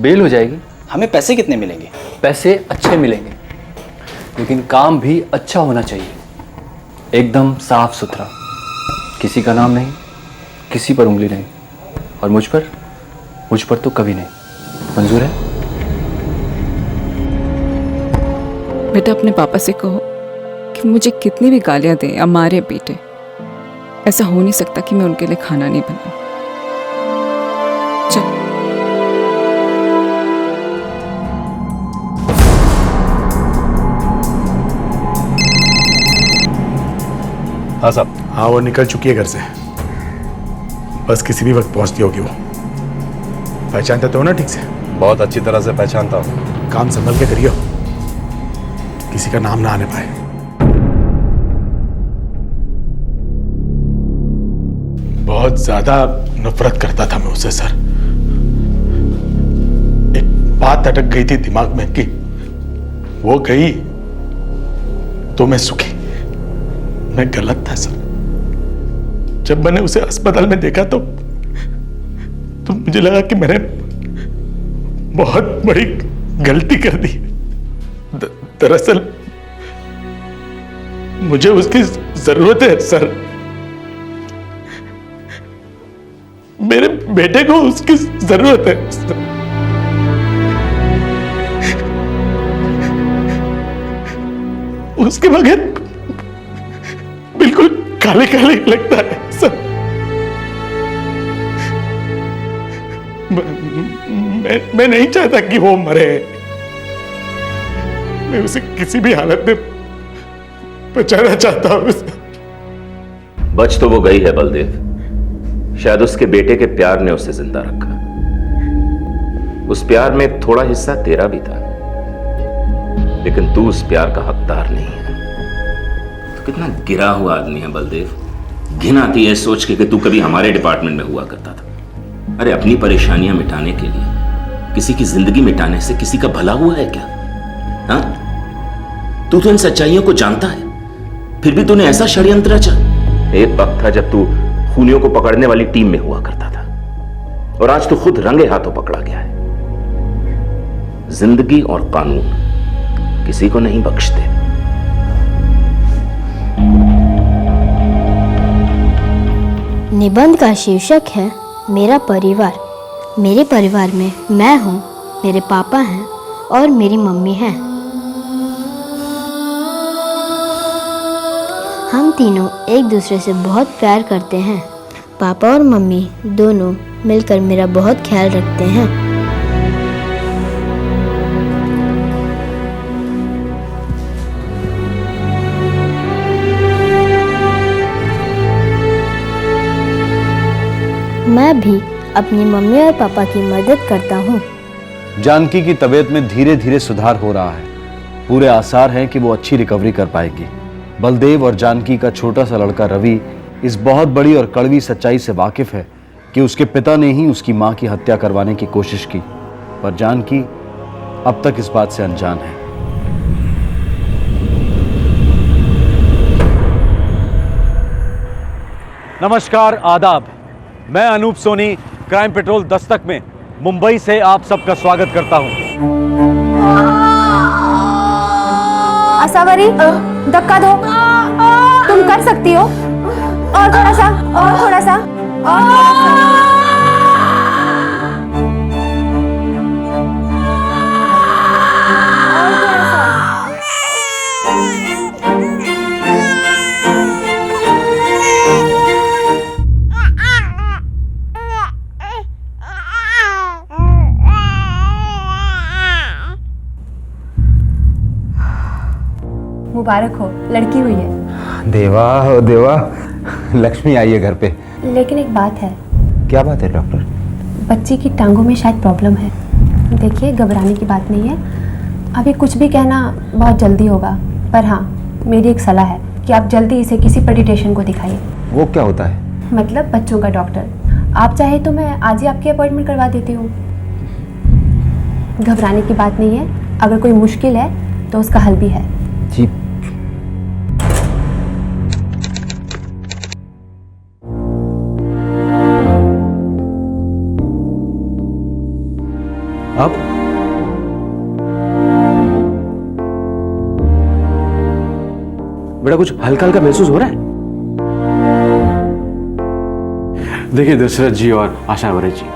बेल हो जाएगी। हमें पैसे कितने मिलेंगे? पैसे अच्छे मिलेंगे, लेकिन काम भी अच्छा होना चाहिए, एकदम साफ सुथरा, किसी का नाम नहीं, किसी पर उंगली नहीं, और मुझ पर तो कभी नहीं। मंजूर है? बेटा अपने पापा से कहो कि मुझे कितनी भी गालियां दें या मारे पीटे, ऐसा हो नहीं सकता कि मैं उनके लिए खाना नहीं बनाऊं। चल। हाँ साहब। हाँ, वो निकल चुकी है घर से, बस किसी भी वक्त पहुंचती होगी। वो पहचानते तो हो ना ठीक से? बहुत अच्छी तरह से पहचानता हूँ। काम संभल के करियो, किसी का नाम ना आने पाए। बहुत ज्यादा नफरत करता था मैं उससे सर। एक बात अटक गई थी दिमाग में कि वो गई तो मैं सुखी। मैं गलत था सर। जब मैंने उसे अस्पताल में देखा तो मुझे लगा कि मैंने बहुत बड़ी गलती कर दी। दरअसल मुझे उसकी जरूरत है सर। मेरे बेटे को उसकी जरूरत है सर। उसके बगैर बिल्कुल काले काले लगता है सर। मैं नहीं चाहता कि वो मरे। मैं उसे किसी भी हालत में बचाना चाहता हूं। बच तो वो गई है बलदेव, शायद उसके बेटे के प्यार ने उसे जिंदा रखा। उस प्यार में थोड़ा हिस्सा तेरा भी था, लेकिन तू उस प्यार का हकदार नहीं है। तो कितना गिरा हुआ आदमी है बलदेव। घिन आती है सोच के कि तू कभी हमारे डिपार्टमेंट में हुआ करता था। अरे अपनी परेशानियां मिटाने के लिए किसी की जिंदगी मिटाने से किसी का भला हुआ है क्या? हाँ, तू तो इन सच्चाइयों को जानता है, फिर भी तूने ऐसा षड्यंत्र रचा। एक वक्त था जब तू खूनियों को पकड़ने वाली टीम में हुआ करता था, और आज तू खुद रंगे हाथों पकड़ा गया है। जिंदगी और कानून किसी को नहीं बख्शते। निबंध का शीर्षक है मेरा परिवार। मेरे परिवार में मैं हूँ, मेरे पापा हैं और मेरी मम्मी है। हम तीनों एक दूसरे से बहुत प्यार करते हैं। पापा और मम्मी दोनों मिलकर मेरा बहुत ख्याल रखते हैं। मैं भी अपनी मम्मी और पापा की मदद करता हूँ। जानकी की तबीयत में धीरे धीरे सुधार हो रहा है। पूरे आसार हैं कि वो अच्छी रिकवरी कर पाएगी। बलदेव और जानकी का छोटा सा लड़का रवि इस बहुत बड़ी और कड़वी सच्चाई से वाकिफ है कि उसके पिता ने ही उसकी मां की हत्या करवाने की कोशिश की, पर जानकी अब तक इस बात से अनजान है। नमस्कार, आदाब। मैं अनूप सोनी क्राइम पेट्रोल दस्तक में मुंबई से आप सबका स्वागत करता हूं। सवारी धक्का दो, तुम कर सकती हो। और थोड़ा सा, और थोड़ा सा, और थोड़ा सा। मुबारक हो, लड़की हुई है। देवा हो देवा, लक्ष्मी आई है घर पे। लेकिन एक बात है। क्या बात है डॉक्टर? बच्ची की टांगों में शायद प्रॉब्लम है। देखिए, घबराने की बात नहीं है, अभी कुछ भी कहना बहुत जल्दी होगा, पर हाँ, मेरी एक सलाह है कि आप जल्दी इसे किसी पेडिट्रिशियन को दिखाइए। वो क्या होता है? मतलब बच्चों का डॉक्टर। आप चाहे तो मैं आज ही आपकी अपॉइंटमेंट करवा देती हूँ। घबराने की बात नहीं है, अगर कोई मुश्किल है तो उसका हल भी है। जी। अब बेटा कुछ हल्का हल्का महसूस हो रहा है? देखिए दशरथ जी और आशा भरत जी,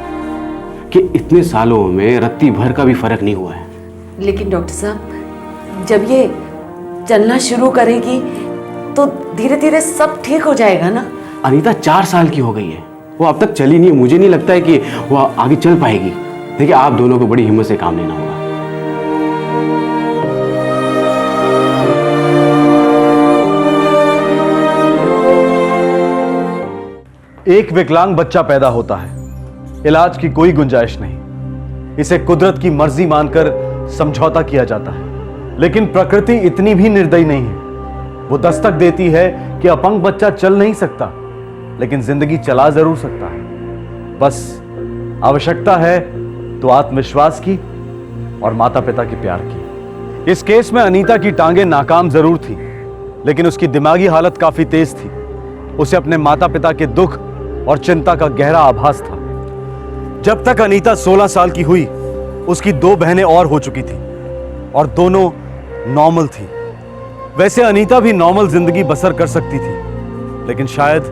कि इतने सालों में रत्ती भर का भी फर्क नहीं हुआ है। लेकिन डॉक्टर साहब, जब ये चलना शुरू करेगी तो धीरे धीरे सब ठीक हो जाएगा ना। अनीता 4 साल की हो गई है, वो अब तक चली नहीं। मुझे नहीं लगता है कि वो आगे चल पाएगी। देखिए, आप दोनों को बड़ी हिम्मत से काम लेना होगा। एक विकलांग बच्चा पैदा होता है, इलाज की कोई गुंजाइश नहीं, इसे कुदरत की मर्जी मानकर समझौता किया जाता है। लेकिन प्रकृति इतनी भी निर्दयी नहीं है। वो दस्तक देती है कि अपंग बच्चा चल नहीं सकता, लेकिन जिंदगी चला जरूर सकता है। बस आवश्यकता है तो आत्मविश्वास की और माता पिता के प्यार की। इस केस में अनीता की टांगें नाकाम जरूर थी, लेकिन उसकी दिमागी हालत काफी तेज थी। उसे अपने माता पिता के दुख और चिंता का गहरा आभास था। जब तक अनीता 16 साल की हुई, उसकी 2 बहनें और हो चुकी थी और दोनों नॉर्मल थी। वैसे अनीता भी नॉर्मल जिंदगी बसर कर सकती थी, लेकिन शायद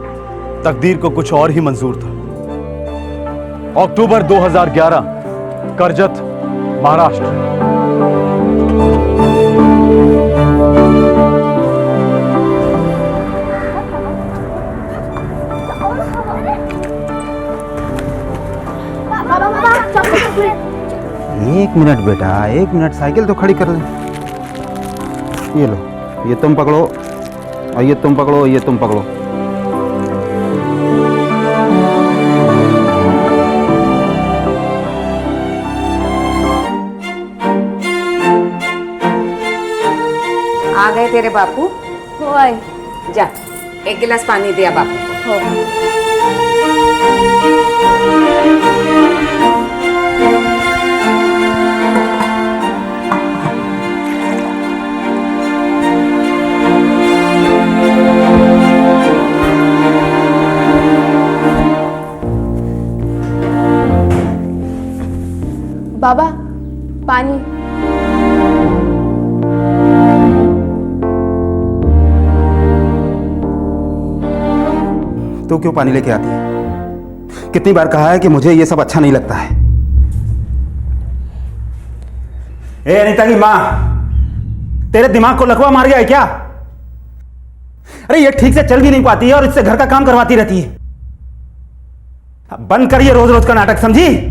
तकदीर को कुछ और ही मंजूर था। अक्टूबर 2011, कर्जत, महाराष्ट्र। एक मिनट बेटा, 1 मिनट, साइकिल तो खड़ी कर ले। ये लो, ये तुम पकड़ो और ये तुम पकड़ो, ये तुम पकड़ो। आ गए तेरे बापू? हो आए। जा, एक गिलास पानी दिया बापू को। बाबा, पानी। तो क्यों पानी लेके आती है? कितनी बार कहा है कि मुझे ये सब अच्छा नहीं लगता है। ए अनीता की माँ, तेरे दिमाग को लकवा मार गया है क्या? अरे ये ठीक से चल भी नहीं पाती है और इससे घर का काम करवाती रहती है। अब बंद करिए रोज रोज का नाटक, समझी?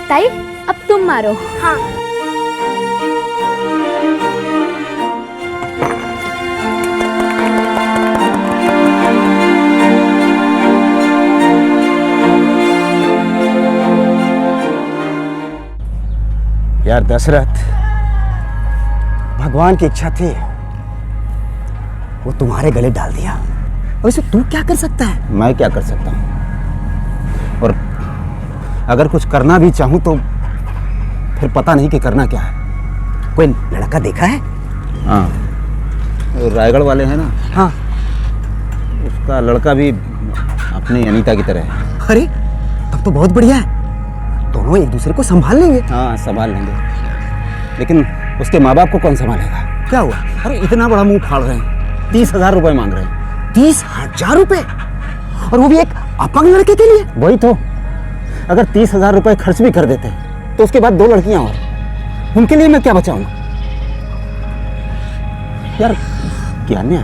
ताई, अब तुम मारो। हाँ। यार दशरथ, भगवान की इच्छा थी, वो तुम्हारे गले डाल दिया। और इसे तू क्या कर सकता है? मैं क्या कर सकता हूं? और अगर कुछ करना भी चाहूं तो फिर पता नहीं कि करना क्या है। कोई लड़का देखा है? हाँ, रायगढ़ वाले हैं ना, हाँ, उसका लड़का भी अपनी अनीता की तरह है। अरे तब तो बहुत बढ़िया है, दोनों एक दूसरे को संभाल लेंगे। हाँ संभाल लेंगे, लेकिन उसके माँ बाप को कौन संभालेगा? क्या हुआ? अरे इतना बड़ा मुंह फाड़ रहे हैं, 30,000 रुपए मांग रहे हैं। 30,000 रुपए? और वो भी एक अपंग लड़के के लिए? वही तो, अगर 30,000 रुपए खर्च भी कर देते तो उसके बाद 2 लड़कियां और, उनके लिए मैं क्या बचाऊंगा? यार ज्ञान्या,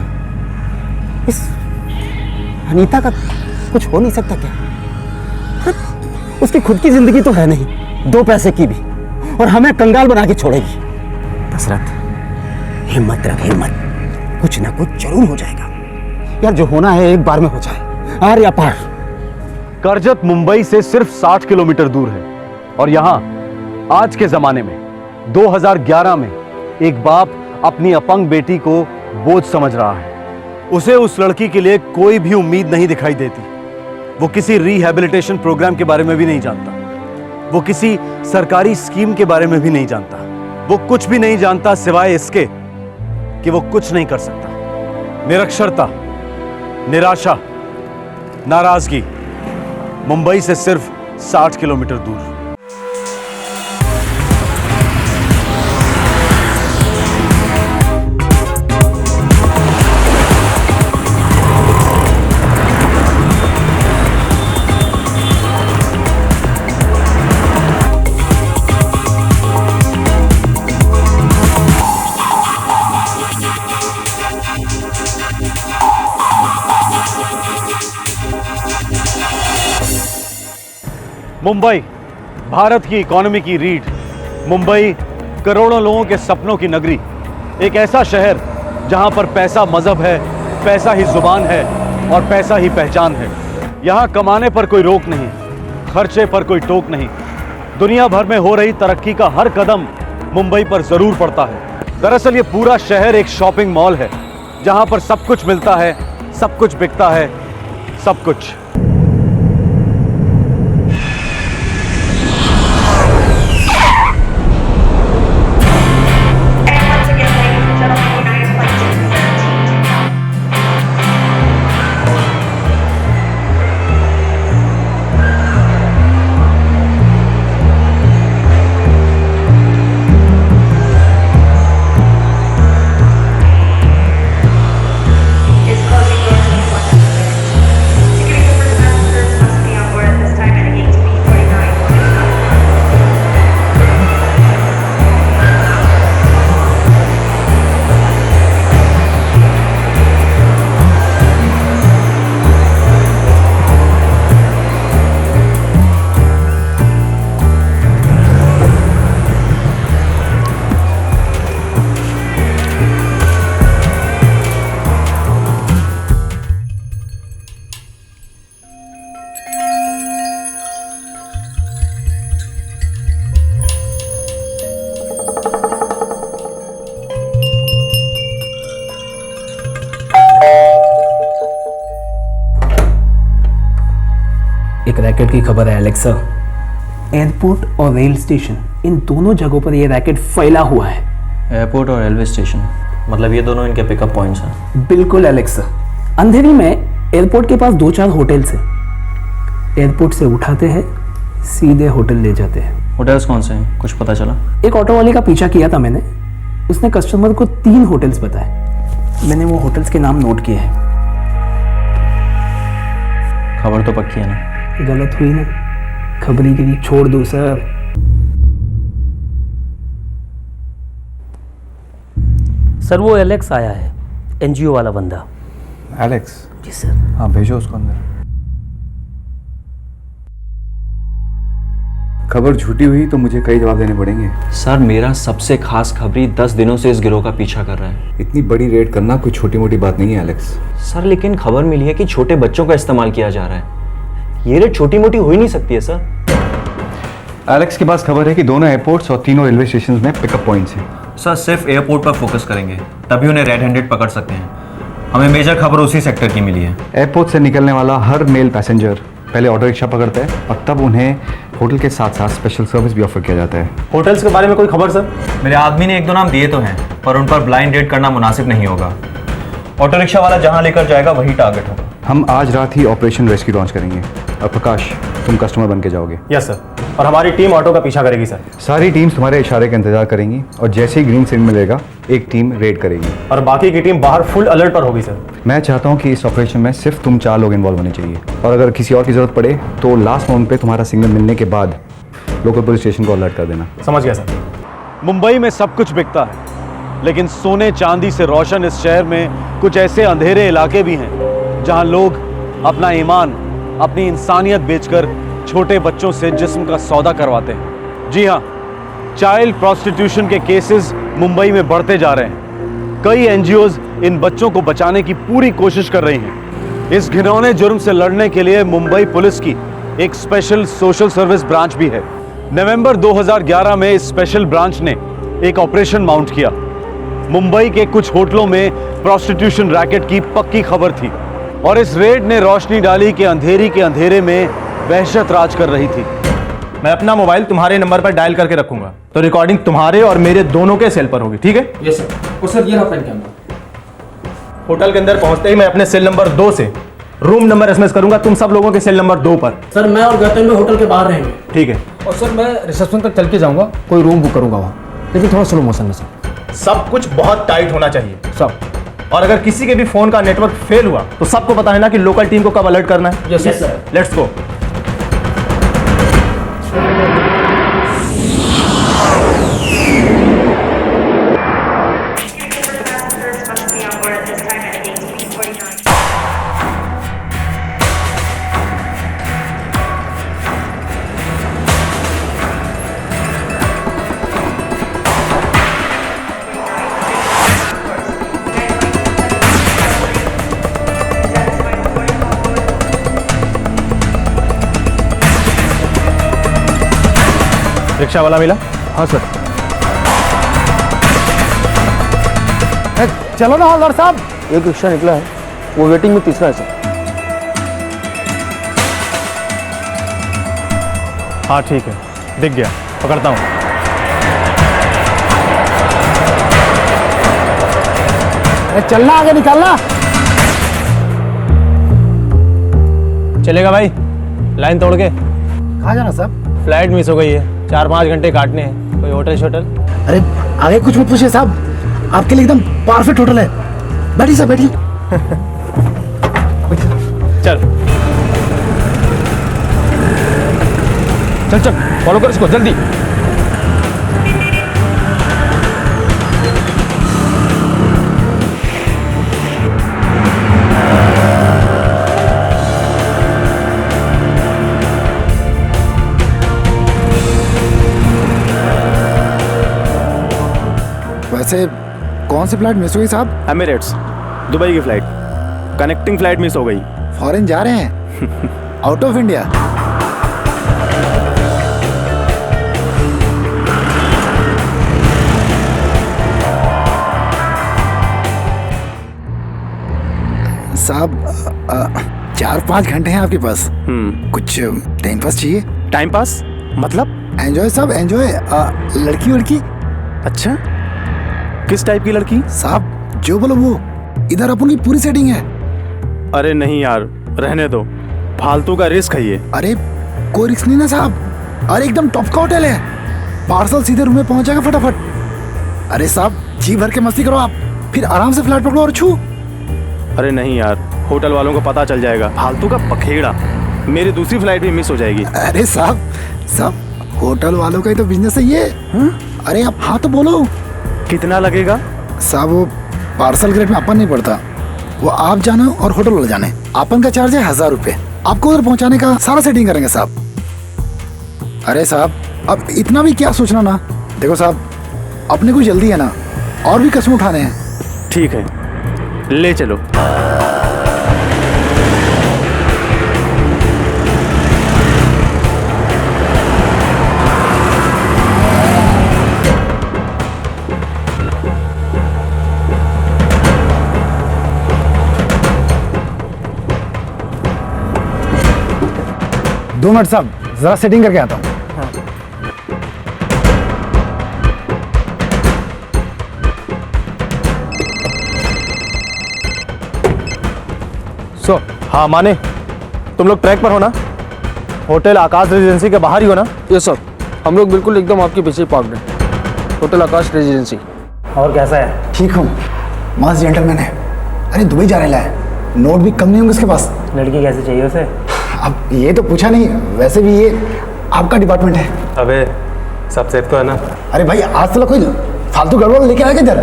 इस अनीता का कुछ हो नहीं सकता क्या? उसकी खुद की जिंदगी तो है नहीं, 2 पैसे की भी, और हमें कंगाल बना के छोड़ेगी। दशरथ हिम्मत रख, हिम्मत, कुछ ना कुछ जरूर हो जाएगा। यार जो होना है एक बार में हो जाए, आर या पार। करजत मुंबई से सिर्फ 60 किलोमीटर दूर है, और यहां आज के जमाने में 2011 में एक बाप अपनी अपंग बेटी को बोझ समझ रहा है। उसे उस लड़की के लिए कोई भी उम्मीद नहीं दिखाई देती। वो किसी रिहैबिलिटेशन प्रोग्राम के बारे में भी नहीं जानता, वो किसी सरकारी स्कीम के बारे में भी नहीं जानता, वो कुछ भी नहीं जानता सिवाय इसके कि वो कुछ नहीं कर सकता। निरक्षरता, निराशा, नाराजगी, मुंबई से सिर्फ 60 किलोमीटर दूर। मुंबई भारत की इकोनॉमी की रीढ़, मुंबई करोड़ों लोगों के सपनों की नगरी, एक ऐसा शहर जहां पर पैसा मजहब है, पैसा ही जुबान है और पैसा ही पहचान है। यहां कमाने पर कोई रोक नहीं, खर्चे पर कोई टोक नहीं। दुनिया भर में हो रही तरक्की का हर कदम मुंबई पर जरूर पड़ता है। दरअसल ये पूरा शहर एक शॉपिंग मॉल है जहां पर सब कुछ मिलता है, सब कुछ बिकता है, सब कुछ। एक रैकेट की खबर है एलेक्सा। एयरपोर्ट और रेल स्टेशन, इन दोनों जगहों पर ये रैकेट फैला हुआ है। एयरपोर्ट और रेलवे स्टेशन, मतलब ये दोनों इनके पिकअप पॉइंट्स हैं। बिल्कुल एलेक्सा। अंधेरी में एयरपोर्ट के पास 2-4 होटल्स हैं। एयरपोर्ट से उठाते हैं, सीधे होटल ले जाते हैं। होटल्स कौन से हैं, कुछ पता चला? एक ऑटो वाले का पीछा किया था मैंने, उसने कस्टमर को 3 होटल्स बताए। मैंने वो होटल्स के नाम नोट किए हैं। खबर तो पक्की है ना? गलत हुई ना, खबरीगिरी छोड़ दो सर। सर वो एलेक्स आया है, एनजीओ वाला बंदा। एलेक्स? जी सर। हाँ भेजो उसको अंदर। खबर झूठी हुई तो मुझे कई जवाब देने पड़ेंगे। सर मेरा सबसे खास खबरी 10 दिनों से इस गिरोह का पीछा कर रहा है। इतनी बड़ी रेड करना कोई छोटी मोटी बात नहीं है एलेक्स। सर लेकिन खबर मिली है कि छोटे बच्चों का इस्तेमाल किया जा रहा है। ये रेड छोटी मोटी हो ही नहीं सकती है सर। एलेक्स के पास खबर है कि दोनों एयरपोर्ट्स और तीनों रेलवे स्टेशन में पिकअप पॉइंट्स हैं। सर सिर्फ एयरपोर्ट पर फोकस करेंगे, तभी उन्हें रेड हैंडेड पकड़ सकते हैं। हमें मेजर खबर उसी सेक्टर की मिली है। एयरपोर्ट से निकलने वाला हर मेल पैसेंजर पहले ऑटो रिक्शा पकड़ता है और तब उन्हें होटल के साथ साथ स्पेशल सर्विस भी ऑफर किया जाता है। होटल्स के बारे में कोई खबर सर? मेरे आदमी ने 1-2 नाम दिए तो हैं, पर उन पर ब्लाइंड रेड करना मुनासिब नहीं होगा। ऑटो रिक्शा वाला जहाँ लेकर जाएगा वही टारगेट होगा। हम आज रात ही ऑपरेशन रेस्क्यू लॉन्च करेंगे और प्रकाश तुम कस्टमर बन के जाओगे। यस सर, और हमारी टीम ऑटो का पीछा करेगी सर। सारी टीम्स तुम्हारे इशारे का इंतजार करेंगी और जैसे ही ग्रीन सिग्नल मिलेगा एक टीम रेड करेगी और बाकी की टीम बाहर फुल अलर्ट पर होगी सर। मैं चाहता हूँ कि इस ऑपरेशन में सिर्फ तुम 4 लोग इन्वॉल्व होने चाहिए और अगर किसी और की जरूरत पड़े तो लास्ट मोमेंट पे तुम्हारा सिग्नल मिलने के बाद लोकल पुलिस स्टेशन को अलर्ट कर देना। समझ गया सर। मुंबई में सब कुछ बिकता है, लेकिन सोने चांदी से रोशन इस शहर में कुछ ऐसे अंधेरे इलाके भी हैं जहां लोग अपना ईमान, अपनी इंसानियत बेचकर छोटे बच्चों से जिस्म का सौदा करवाते हैं। जी हां, चाइल्ड प्रोस्टिट्यूशन के केसेस मुंबई में बढ़ते जा रहे हैं। कई एनजीओज इन बच्चों को बचाने की पूरी कोशिश कर रही हैं। इस घिनौने जुर्म से लड़ने के लिए मुंबई पुलिस की एक स्पेशल सोशल सर्विस ब्रांच भी है। नवंबर 2011 में इस स्पेशल ब्रांच ने एक ऑपरेशन माउंट किया। मुंबई के कुछ होटलों में प्रोस्टिट्यूशन रैकेट की पक्की खबर थी और इस रेड ने रोशनी डाली कि अंधेरी के अंधेरे में वहशत राज कर रही थी। मैं अपना मोबाइल तुम्हारे नंबर पर डायल करके रखूंगा, तो रिकॉर्डिंग तुम्हारे और मेरे दोनों के सेल पर होगी, ठीक है? Yes sir. और सर ये रहा पेन कैमरा। होटल के अंदर पहुंचते ही मैं अपने सेल नंबर 2 से रूम नंबर एसएमएस करूंगा तुम सब लोगों के सेल नंबर 2 पर। सर मैं और गौतम में होटल के बाहर रहेंगे। ठीक है। और सर मैं रिसेप्शन तक चल के जाऊंगा, कोई रूम बुक करूंगा वहाँ, लेकिन थोड़ा स्लो मोशन में सर। सब कुछ बहुत टाइट होना चाहिए सब। और अगर किसी के भी फोन का नेटवर्क फेल हुआ तो सबको पता है ना कि लोकल टीम को कब अलर्ट करना है। Yes sir. Let's go. Rickshaw वाला मिला? हाँ सर। चलो ना हवलदार साहब। एक रिक्शा निकला है, वो वेटिंग में तीसरा है सर। हाँ ठीक है, दिख गया, पकड़ता हूँ। चलना, आगे निकालना। चलेगा भाई, लाइन तोड़ के। कहाँ जाना साहब? फ्लाइट मिस हो गई है, 4-5 घंटे काटने हैं। कोई होटल शोटल? अरे आगे कुछ मत पूछिए साहब, आपके लिए एकदम परफेक्ट होटल है। बैठिए साहब, बैठिए। चल चल चल, फॉलो कर इसको जल्दी। वैसे कौन सी फ्लाइट मिस हुई साहब? एमिरेट्स, दुबई की फ्लाइट, कनेक्टिंग फ्लाइट मिस हो गई। फॉरेन जा रहे हैं? Out of India? साहब 4-5 घंटे हैं आपके पास। कुछ टाइम पास चाहिए। टाइम पास मतलब? एंजॉय साहब, एंजॉय। लड़की वड़की? अच्छा, किस टाइप की लड़की? साहब जो बोलो वो, इधर अपन की पूरी सेटिंग है। अरे नहीं यार, रहने दो, फालतू का रिस्क है ये। अरे कोई रिस्क नहीं ना साहब, अरे एकदम टॉप का होटल है, पार्सल सीधे रूम में पहुंच जाएगा फटाफट। अरे साहब जी भर के मस्ती करो आप, फिर आराम से फ्लाइट पकड़ो और छू। अरे नहीं यार, होटल वालों को पता चल जाएगा, फालतू का पखेड़ा, मेरी दूसरी फ्लाइट भी मिस हो जाएगी। अरे साहब होटल वालों का ही तो बिजनेस है ये। अरे आप हाँ तो बोलो। कितना लगेगा? साहब वो पार्सल ग्रेड में अपन नहीं पड़ता, वो आप जाने और होटल वाले जाने। अपन का चार्ज है 1000 रुपये, आपको उधर पहुंचाने का सारा सेटिंग करेंगे साहब। अरे साहब अब इतना भी क्या सोचना ना, देखो साहब अपने को जल्दी है ना, और भी कस्म उठाने हैं। ठीक है, ले चलो। दो मिनट साहब, जरा सेटिंग करके आता हूँ। सो हाँ माने, तुम लोग ट्रैक पर हो ना? होटल आकाश रेजिडेंसी के बाहर ही हो ना? यस सर, हम लोग बिल्कुल एकदम आपके पीछे पार्कड हैं, होटल आकाश रेजिडेंसी। और कैसा है? ठीक हूँ, मस्त जेंटलमैन है। अरे दुबई जा रहा है, नोट भी कम नहीं होंगे उसके पास। लड़की कैसे चाहिए उसे? अब ये तो पूछा नहीं, वैसे भी ये आपका डिपार्टमेंट है। अबे सब सेफ तो है ना? अरे भाई आज तो कोई फालतू गड़बड़ लेके आएगा इधर,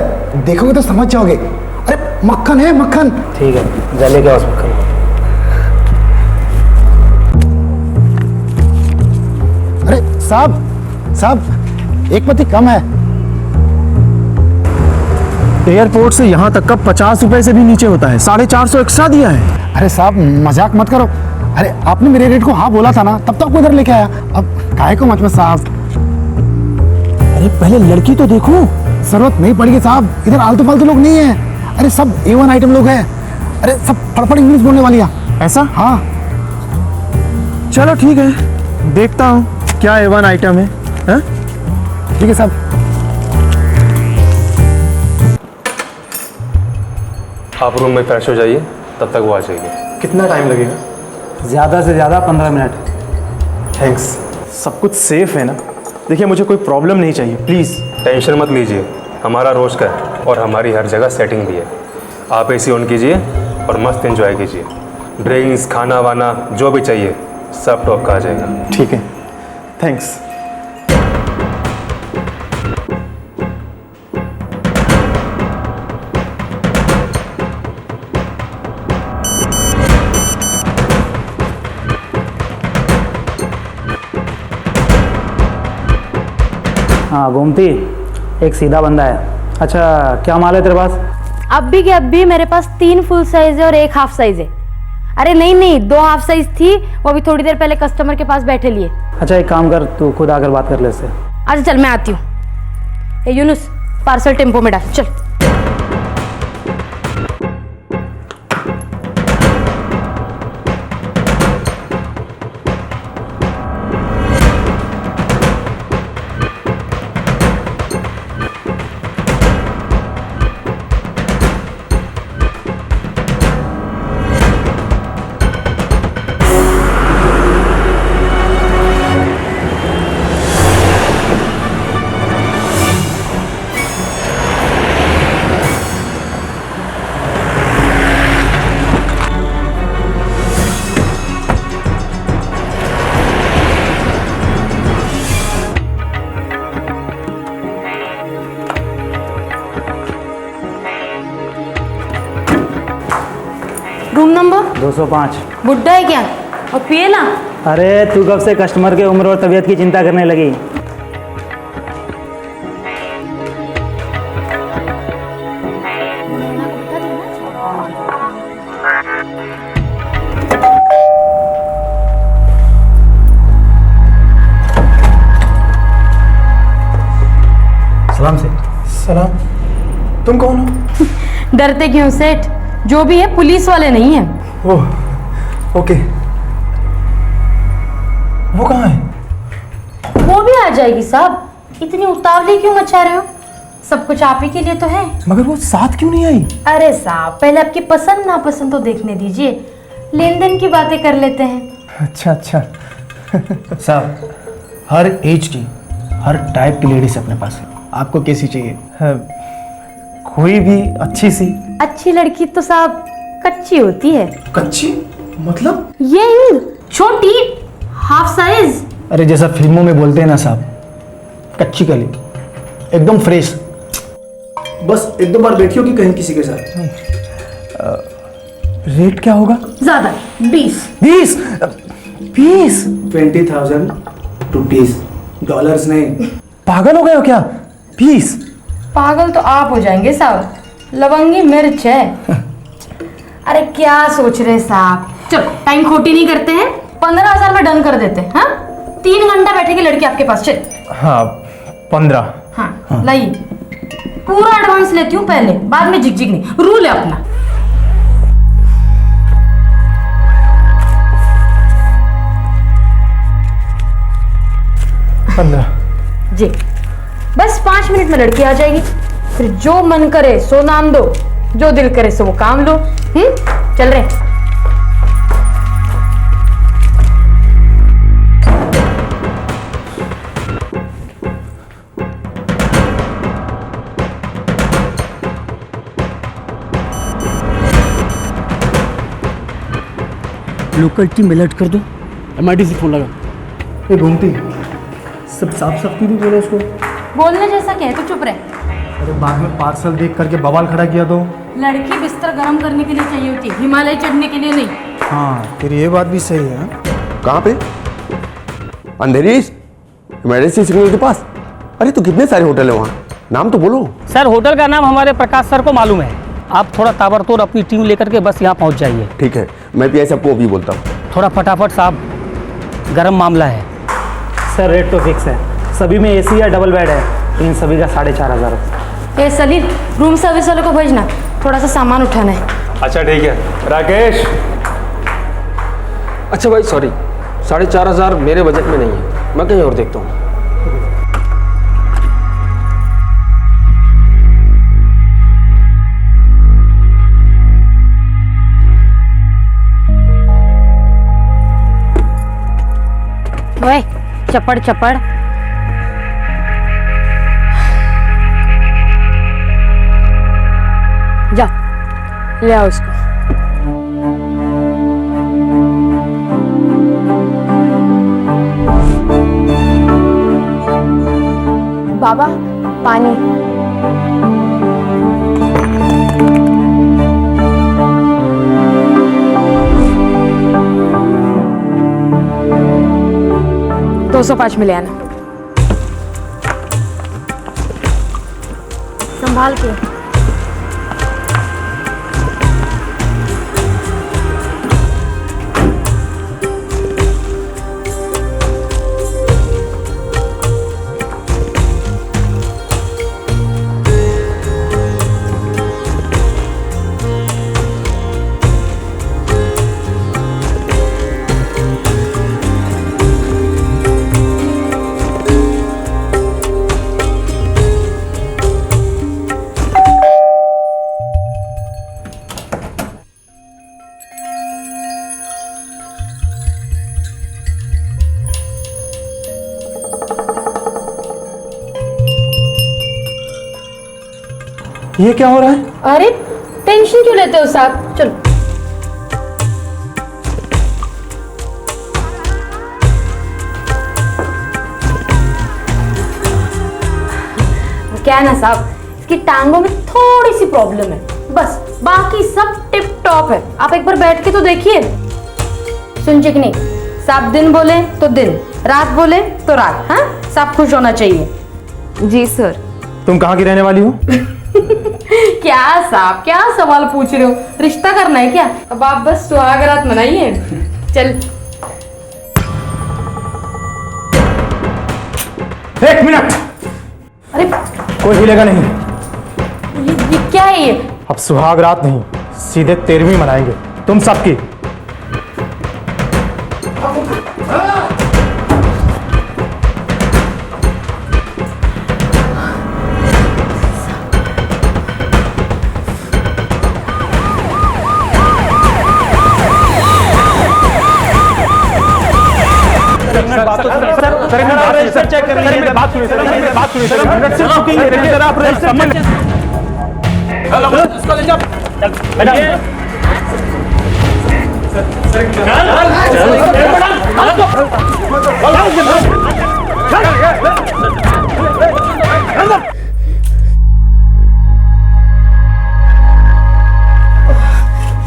देखोगे तो समझ जाओगे। अरे मक्खन है मक्खन। ठीक है, जा लेके आओ उस मक्खन को। अरे साहब एक पति कम है। एयरपोर्ट से यहाँ तक का 50 रुपए से भी नीचे होता है, 450 एक्स्ट्रा दिया है। अरे साहब मजाक मत करो। अरे आपने मेरे रेट को हाँ बोला था ना, तब तो आपको इधर लेके आया। अब काहे को मत साहब। अरे पहले लड़की तो देखो। जरूरत नहीं पड़ेगी साहब, इधर आलतू फालतू लोग नहीं है। अरे सब A1 आइटम लोग हैं। अरे सब फटफट इंग्लिश बोलने वाली है। ऐसा? हाँ चलो ठीक है, देखता हूँ क्या A1 आइटम है। ठीक है साहब। आप रूम में फ्रेश हो जाइए, तब तक वो आ जाएगी। कितना टाइम लगेगा? ज़्यादा से ज़्यादा 15 मिनट। थैंक्स। सब कुछ सेफ है ना? देखिए मुझे कोई प्रॉब्लम नहीं चाहिए, प्लीज़। टेंशन मत लीजिए, हमारा रोज का है और हमारी हर जगह सेटिंग भी है। आप AC ऑन कीजिए और मस्त एंजॉय कीजिए। ड्रिंक्स, खाना वाना जो भी चाहिए सब टॉप का आ जाएगा। ठीक है, थैंक्स। हाँ गोमती, एक सीधा बंदा है। अच्छा क्या माल है तेरे पास? अब भी के अब भी मेरे पास 3 फुल साइज है और 1 हाफ साइज है। अरे नहीं 2 हाफ साइज थी, वो अभी थोड़ी देर पहले कस्टमर के पास बैठे लिए। अच्छा एक काम कर, तू खुद आकर बात कर ले इससे। अच्छा चल मैं आती हूँ। यूनुस पार्सल टेम्पो में डाल, चल। Room number 205। बुड्ढा है क्या? और पिए ना। अरे तू कब से कस्टमर के उम्र और तबीयत की चिंता करने लगी? सलाम सेठ। सलाम। तुम कौन हो? डरते क्यों सेठ? जो भी है पुलिस वाले नहीं है। Oh okay. वो कहाँ है? वो भी आ जाएगी साहब, इतनी उतावली क्यों मचा रहे हो? सब कुछ आप ही के लिए तो है। मगर वो साथ क्यों नहीं आई? अरे साहब पहले आपकी पसंद नापसंद तो देखने दीजिए, लेन देन की बातें कर लेते हैं। अच्छा अच्छा। साहब हर एज की हर टाइप की लेडीज अपने पास है। आपको कैसी चाहिए? कोई भी अच्छी सी। अच्छी लड़की तो साहब कच्ची होती है। कच्ची मतलब? ये छोटी हाफ साइज। अरे जैसा फिल्मों में बोलते हैं ना साहब, कच्ची कली एकदम फ्रेश। बस एक दो बार बैठियो कि कहीं किसी के साथ। रेट क्या होगा? ज्यादा 20 20 20,000 रुपीज, डॉलर्स नहीं। पागल हो गए हो क्या? 20? पागल तो आप हो जाएंगे साहब, लवंगी मिर्च है। अरे क्या सोच रहे साहब, चलो टाइम खोटी नहीं करते हैं, 15,000 में डन कर देते हैं। हाँ 3 घंटा बैठेगी लड़की आपके पास। चल। हाँ 15। हाँ लाइए, पूरा एडवांस लेती हूँ पहले, बाद में झिक नहीं, रूल है अपना। जी बस 5 मिनट में लड़की आ जाएगी, फिर जो मन करे सो नाम दो, जो दिल करे सो वो काम लो। चल रहे। लोकल टीम अलर्ट कर दो, MID से फोन लगा। ये घूमती सब साफ साफ क्यों नहीं बोले उसको? बोलने जैसा क्या है, तू चुप रह। अरे बाद में पार्सल देख करके बवाल खड़ा किया तो। लड़की बिस्तर गर्म करने के लिए चाहिए होती है, हिमालय चढ़ने के लिए नहीं। हाँ फिर ये बात भी सही है। कहाँ पे? अंधेरी मेडिसिन सिग्नल के पास। अरे तो कितने सारे होटल है वहाँ, नाम तो बोलो। सर होटल का नाम हमारे प्रकाश सर को मालूम है, आप थोड़ा ताबड़तोड़ अपनी टीम लेकर के बस यहाँ पहुँच जाइए। ठीक है, मैं पीआई साहब को भी बोलता हूँ। थोड़ा फटाफट साहब, गर्म मामला है। सर रेट तो फिक्स है, सभी में AC या डबल बेड है, इन सभी का 4,500। ए सलील, रूम सर्विस वाले को भेजना, थोड़ा सा सामान उठाना है। अच्छा ठीक है। राकेश। अच्छा भाई सॉरी, 4,500 मेरे बजट में नहीं है, मैं कहीं और देखता हूँ। ओए चपड़ चपड़, जा ले आओ उसको। बाबा पानी। $205 में ले आना, संभाल के। ये क्या हो रहा है? अरे टेंशन क्यों लेते हो साहब, चलो। क्या है ना साहब, इसकी टांगों में थोड़ी सी प्रॉब्लम है बस, बाकी सब टिप टॉप है। आप एक बार बैठ के तो देखिए। सुन चिकनी साहब, दिन बोले तो दिन, रात बोले तो रात, हाँ सब खुश होना चाहिए। जी सर। तुम कहाँ की रहने वाली हो? क्या साहब, क्या सवाल पूछ रहे हो? रिश्ता करना है क्या? अब आप बस सुहागरात मनाइए। चल। एक मिनट। अरे कोई हिलेगा नहीं। ये क्या है ये? अब सुहाग रात नहीं, सीधे 13वीं मनाएंगे तुम सबकी। रजिस्टर चेक कर लीजिए। मेरी बात सुनिए सर, मेरी बात सुनिए सर, मिनट से रुकेंगे रजिस्टर, आप रजिस्टर चेक। हेलो इसको ले जाओ।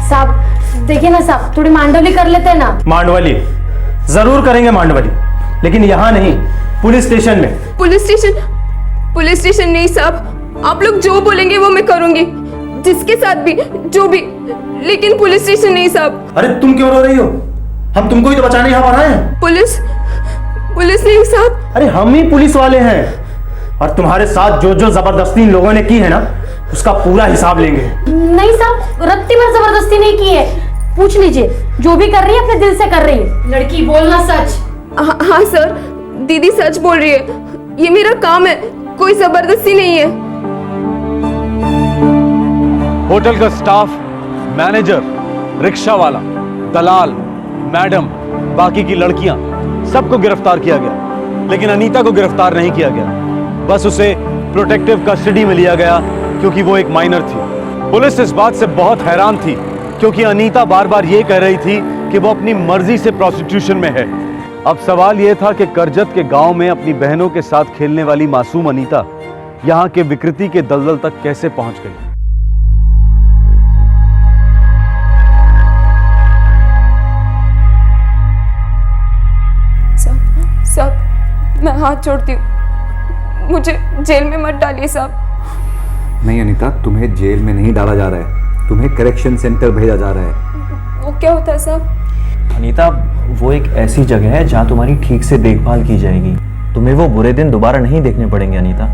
साहब देखिए ना साहब, थोड़ी मांडवली कर लेते हैं ना। मांडवली जरूर करेंगे मांडवली, लेकिन यहाँ नहीं, पुलिस स्टेशन में। पुलिस स्टेशन नहीं साहब, आप लोग जो बोलेंगे वो मैं करूंगी, जिसके साथ भी जो भी, लेकिन पुलिस स्टेशन नहीं साहब। अरे तुम क्यों रो रही हो? हम तुमको ही तो बचाने यहाँ पर आए हैं। पुलिस नहीं साहब। अरे हम ही पुलिस वाले हैं, और तुम्हारे साथ जो जो जबरदस्ती इन लोगों ने की है ना, उसका पूरा हिसाब लेंगे। नहीं साहब, रत्ती भर जबरदस्ती नहीं की है, पूछ लीजिए। जो भी कर रही है अपने दिल से कर रही है। लड़की बोलना सच। हाँ सर, दीदी सच बोल रही है, ये मेरा काम है, कोई जबरदस्ती नहीं है। होटल का स्टाफ, मैनेजर, रिक्शा वाला, दलाल, मैडम, बाकी की लड़कियां, सबको गिरफ्तार किया गया, लेकिन अनीता को गिरफ्तार नहीं किया गया। बस उसे प्रोटेक्टिव कस्टडी में लिया गया क्योंकि वो एक माइनर थी। पुलिस इस बात से बहुत हैरान थी क्योंकि अनीता बार बार ये कह रही थी कि वो अपनी मर्जी से प्रोस्टिट्यूशन में है। अब सवाल यह था कि करजत के गांव में अपनी बहनों के साथ खेलने वाली मासूम अनीता यहां के विकृति के दलदल तक कैसे पहुंच गई। साहब मैं हाथ जोड़ती हूँ, मुझे जेल में मत डालिए साहब। नहीं अनीता, तुम्हें जेल में नहीं डाला जा रहा है, तुम्हें करेक्शन सेंटर भेजा जा रहा है। वो क्या होता है साहब? अनीता, वो एक ऐसी जगह है जहाँ तुम्हारी ठीक से देखभाल की जाएगी। तुम्हें वो बुरे दिन दोबारा नहीं देखने पड़ेंगे अनीता।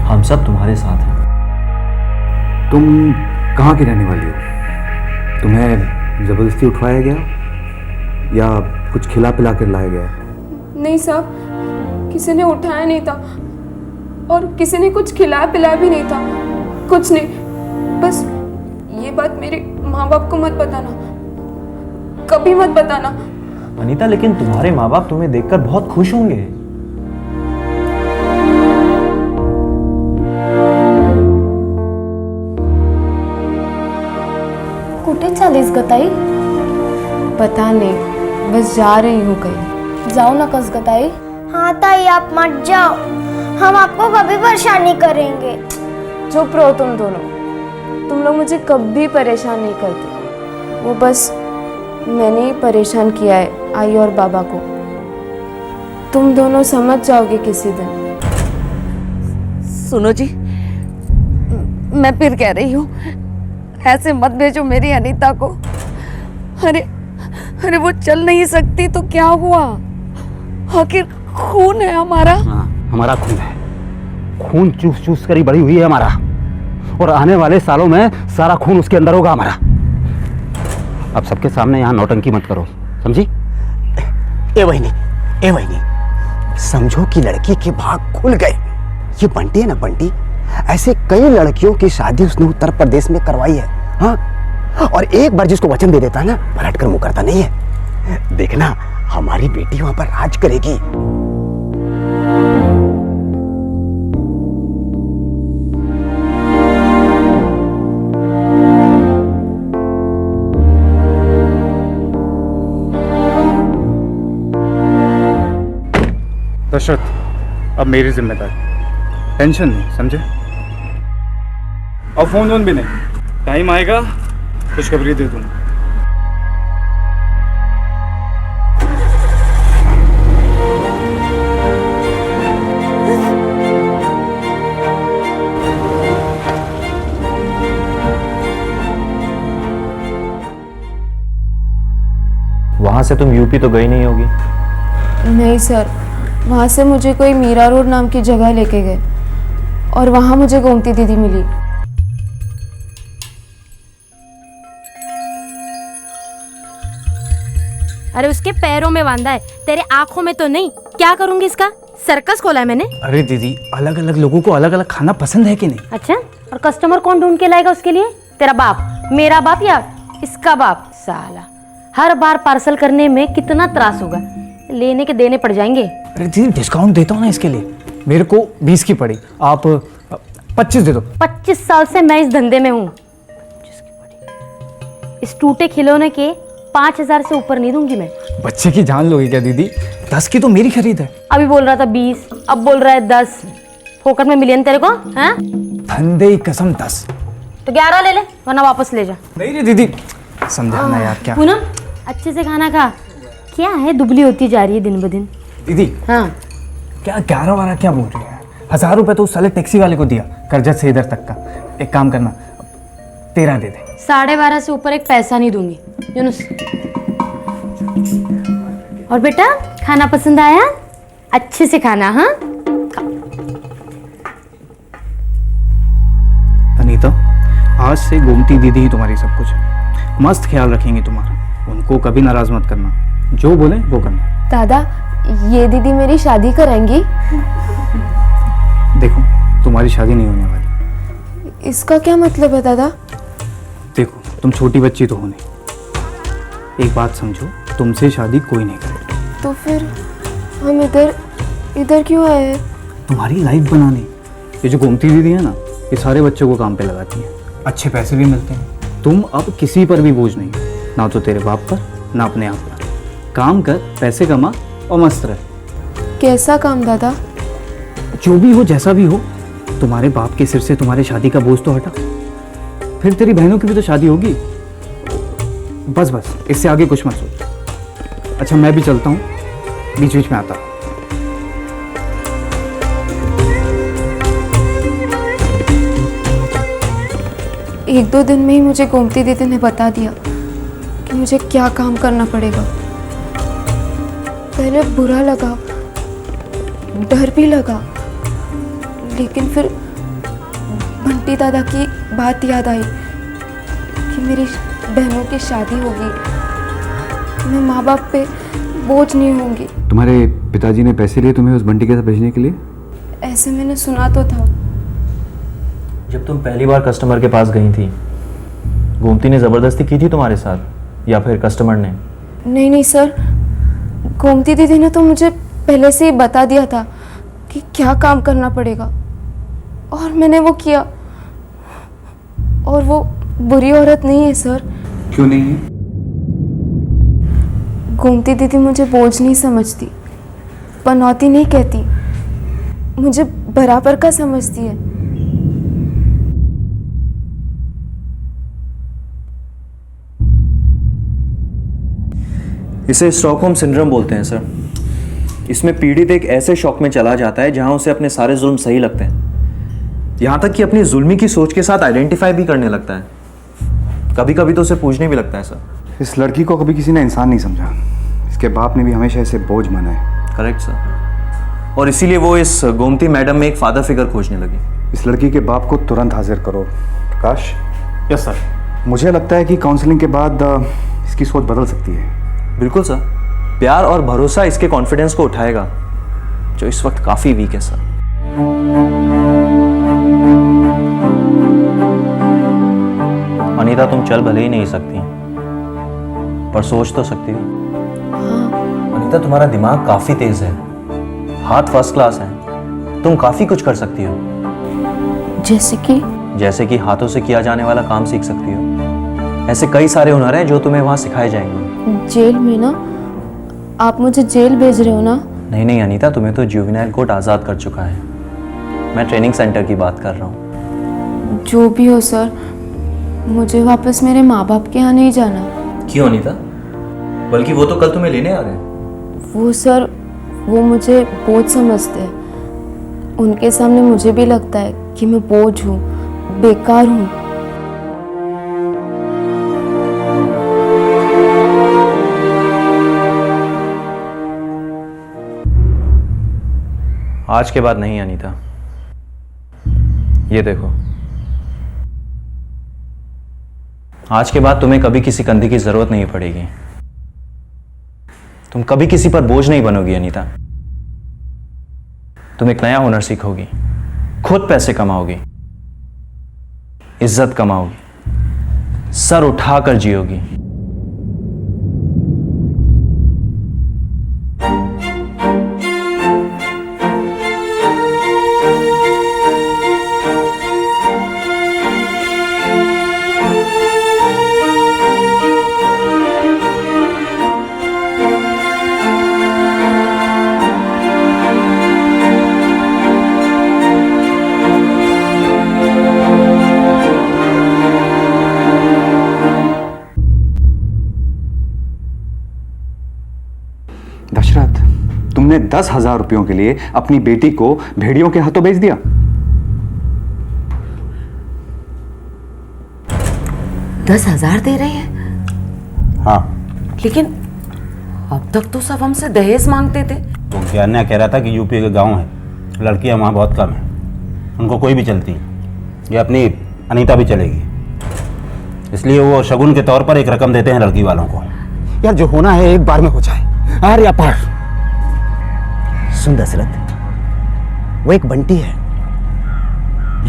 हम सब तुम्हारे साथ हैं। तुम कहाँ की रहने वाली हो? तुम्हें जबरदस्ती उठवाया गया या कुछ खिला पिला कर लाया गया? नहीं साहब, किसी ने उठाया नहीं था और किसी ने कुछ खिलाया पिलाया भी नहीं था, कुछ नहीं। बस ये बात मेरे माँ बाप को मत बताना, कभी मत बताना। अनीता, लेकिन तुम्हारे माँ बाप तुम्हें देखकर बहुत खुश होंगे। कुठे चालीस ग ताई? पता नहीं, बस जा रही हूँ कहीं। जाओ ना कस ग ताई। हाँ ताई, आप मत जाओ, हम आपको कभी परेशान नहीं करेंगे। चुप रहो तुम दोनों, तुम लोग मुझे कभी परेशान नहीं करते। वो बस मैंने ही परेशान किया है आई और बाबा को। तुम दोनों समझ जाओगे किसी दिन। सुनो जी, मैं फिर कह रही हूँ, ऐसे मत भेजो मेरी अनीता को। अरे वो चल नहीं सकती तो क्या हुआ? आखिर खून है हमारा। हाँ, हमारा खून है, खून चूस चूस कर ही बड़ी हुई है हमारा, और आने वाले सालों में सारा खून उसके अंदर होगा हमारा। अब सबके सामने यहाँ नौटंकी मत करो, समझी? ए वहीनी, समझो कि लड़की के भाग खुल गए। ये बंटी है ना, बंटी, ऐसे कई लड़कियों की शादी उसने उत्तर प्रदेश में करवाई है। हाँ, और एक बार जिसको वचन दे देता है ना, पलट कर मुंह करता नहीं है। देखना, हमारी बेटी वहां पर राज करेगी। दशरथ, अब मेरी जिम्मेदारी, टेंशन नहीं, समझे? और फोन वोन भी नहीं, टाइम आएगा खुशखबरी दे दूंगा। वहां से तुम यूपी तो गई नहीं होगी? नहीं सर, वहाँ से मुझे कोई मीरा रोड नाम की जगह लेके गए और वहाँ मुझे गोमती दीदी मिली। अरे उसके पैरों में बांधा है, तेरे आंखों में तो नहीं। क्या करूंगी इसका? सर्कस खोला है मैंने। अरे दीदी, अलग अलग लोगों को अलग अलग खाना पसंद है कि नहीं? अच्छा, और कस्टमर कौन ढूंढ के लाएगा उसके लिए? तेरा बाप, मेरा बाप या इसका बाप? साला हर बार पार्सल करने में कितना त्रास होगा, लेने के देने पड़ जाएंगे। अरे दीदी, डिस्काउंट देता हूँ ना इसके लिए। मेरे को 20 की पड़ी, आप 25 दे दो। 25 साल से मैं इस धंधे में हूँ। इस टूटे खिलौने के 5000 से ऊपर नहीं दूंगी मैं। बच्चे की जान लोगी क्या दीदी? 10 की तो मेरी खरीद है। अभी बोल रहा था 20, अब बोल रहा है 10। फोकट में मिलियन तेरे को? हाँ, धंधे की कसम 10। तो 11 ले ले, वरना वापस ले जा। नहीं रे दीदी, समझाना यार क्या। पूनम, अच्छे से खाना खा। क्या है, दुबली होती जा रही है दिन ब दिन। दीदी, हाँ, क्या 11 क्या बोल रही है? 1000 रुपए तो उस साले टैक्सी वाले को दिया, करजत से इधर तक का। एक काम करना, 13 दे दे। 12.5 से ऊपर एक पैसा नहीं दूंगी, यूनुस। और बेटा, खाना पसंद आया? अच्छे से खाना। हाँ, अनीता, आज से गोमती दीदी ही तुम्हारी सब कुछ है। मस्त ख्याल रखेंगे तुम्हारा, उनको कभी नाराज मत करना, जो बोले वो करना। दादा, ये दीदी मेरी शादी कराएंगी? देखो, तुम्हारी शादी नहीं होने वाली। इसका क्या मतलब है दादा? देखो, तुम छोटी बच्ची तो हो नहीं। एक बात समझो, तुमसे शादी कोई नहीं करेगा। तो फिर हम इधर क्यों आए हैं? तुम्हारी लाइफ बनाने। ये जो गोमती दीदी है ना, ये सारे बच्चों को काम पे लगाती है, अच्छे पैसे भी मिलते हैं। तुम अब किसी पर भी बोझ नहीं, ना तो तेरे बाप पर ना अपने आप पर। काम कर, पैसे कमा और मस्त रह। कैसा काम दादा? जो भी हो, जैसा भी हो, तुम्हारे बाप के सिर से तुम्हारी शादी का बोझ तो हटा। फिर तेरी बहनों की भी तो शादी होगी। बस बस, इससे आगे कुछ मत सोच। अच्छा, मैं भी चलता हूँ, बीच बीच में आता हूँ। एक दो दिन में ही मुझे गोमती दीदी ने बता दिया कि मुझे क्या काम करना पड़ेगा। पहले बुरा लगा, डर भी लगा, लेकिन फिर बंटी दादा की बात याद आई कि मेरी बहनों की शादी होगी, मैं माँ बाप पे बोझ नहीं होंगी। तुम्हारे पिताजी ने पैसे लिए तुम्हें उस बंटी के साथ भेजने के लिए? ऐसे मैंने सुना तो था। जब तुम पहली बार कस्टमर के पास गई थी, गोमती ने ज़बरदस्ती की थी तुम्हारे साथ या फिर कस्टमर ने? नहीं नहीं सर, गोमती दीदी ने तो मुझे पहले से ही बता दिया था कि क्या काम करना पड़ेगा, और मैंने वो किया। और वो बुरी औरत नहीं है सर। क्यों नहीं है? गोमती दीदी मुझे बोझ नहीं समझती, पनौती नहीं कहती, मुझे बराबर का समझती है। इसे स्टॉकहोम सिंड्रोम बोलते हैं सर। इसमें पीड़ित एक ऐसे शॉक में चला जाता है जहां उसे अपने सारे जुल्म सही लगते हैं, यहां तक कि अपनी जुल्मी की सोच के साथ आइडेंटिफाई भी करने लगता है। कभी कभी तो उसे पूछने भी लगता है सर। इस लड़की को कभी किसी ने इंसान नहीं समझा। इसके बाप ने भी हमेशा इसे बोझ माना है। Correct sir. और इसीलिए वो इस गोमती मैडम में एक फादर फिगर खोजने लगी। इस लड़की के बाप को तुरंत हाजिर करो। प्रकाश। Yes sir. मुझे लगता है कि काउंसलिंग के बाद इसकी सोच बदल सकती है। बिल्कुल सर, प्यार और भरोसा इसके कॉन्फिडेंस को उठाएगा, जो इस वक्त काफी वीक है सर। अनीता, तुम चल भले ही नहीं सकती, पर सोच तो सकती हो। अनीता, तुम्हारा दिमाग काफी तेज है, हाथ फर्स्ट क्लास है, तुम काफी कुछ कर सकती हो। जैसे कि हाथों से किया जाने वाला काम सीख सकती हो। ऐसे कई सारे हुनर हैं जो तुम्हें वहां सिखाए जाएंगे। जेल में ना? आप मुझे जेल भेज रहे हो ना? नहीं नहीं अनीता, तुम्हें तो जुवेनाइल कोर्ट आज़ाद कर चुका है। मैं ट्रेनिंग सेंटर की बात कर रहा हूँ। जो भी हो सर, मुझे वापस मेरे माँ बाप के यहाँ नहीं जाना। क्यों अनीता? बल्कि वो तो कल तुम्हें लेने आ रहे हैं। वो सर, वो मुझे बोझ समझते हैं। उनके सामने मुझे भी लगता है कि मैं बोझ हूँ, बेकार हूँ। आज के बाद नहीं अनीता। ये देखो, आज के बाद तुम्हें कभी किसी कंधे की जरूरत नहीं पड़ेगी। तुम कभी किसी पर बोझ नहीं बनोगी अनीता। तुम एक नया हुनर सीखोगी, खुद पैसे कमाओगी, इज्जत कमाओगी, सर उठाकर जियोगी। दशरथ, तुमने 10,000 रुपयों के लिए अपनी बेटी को भेड़ियों के हाथों बेच दिया। 10,000 दे रहे हैं? हाँ। लेकिन अब तक तो सब हमसे दहेज मांगते थे। तो ज्ञान्या कह रहा था कि यूपी के गांव है, लड़कियां वहाँ बहुत कम हैं, उनको कोई भी चलती। ये अपनी अनीता भी चलेगी, इसलिए वो शगुन के तौर पर एक रकम देते हैं लड़की वालों को। यार, जो होना है एक बार में हो जाए। अरे अपार सुन दशरथ, वो एक बंटी है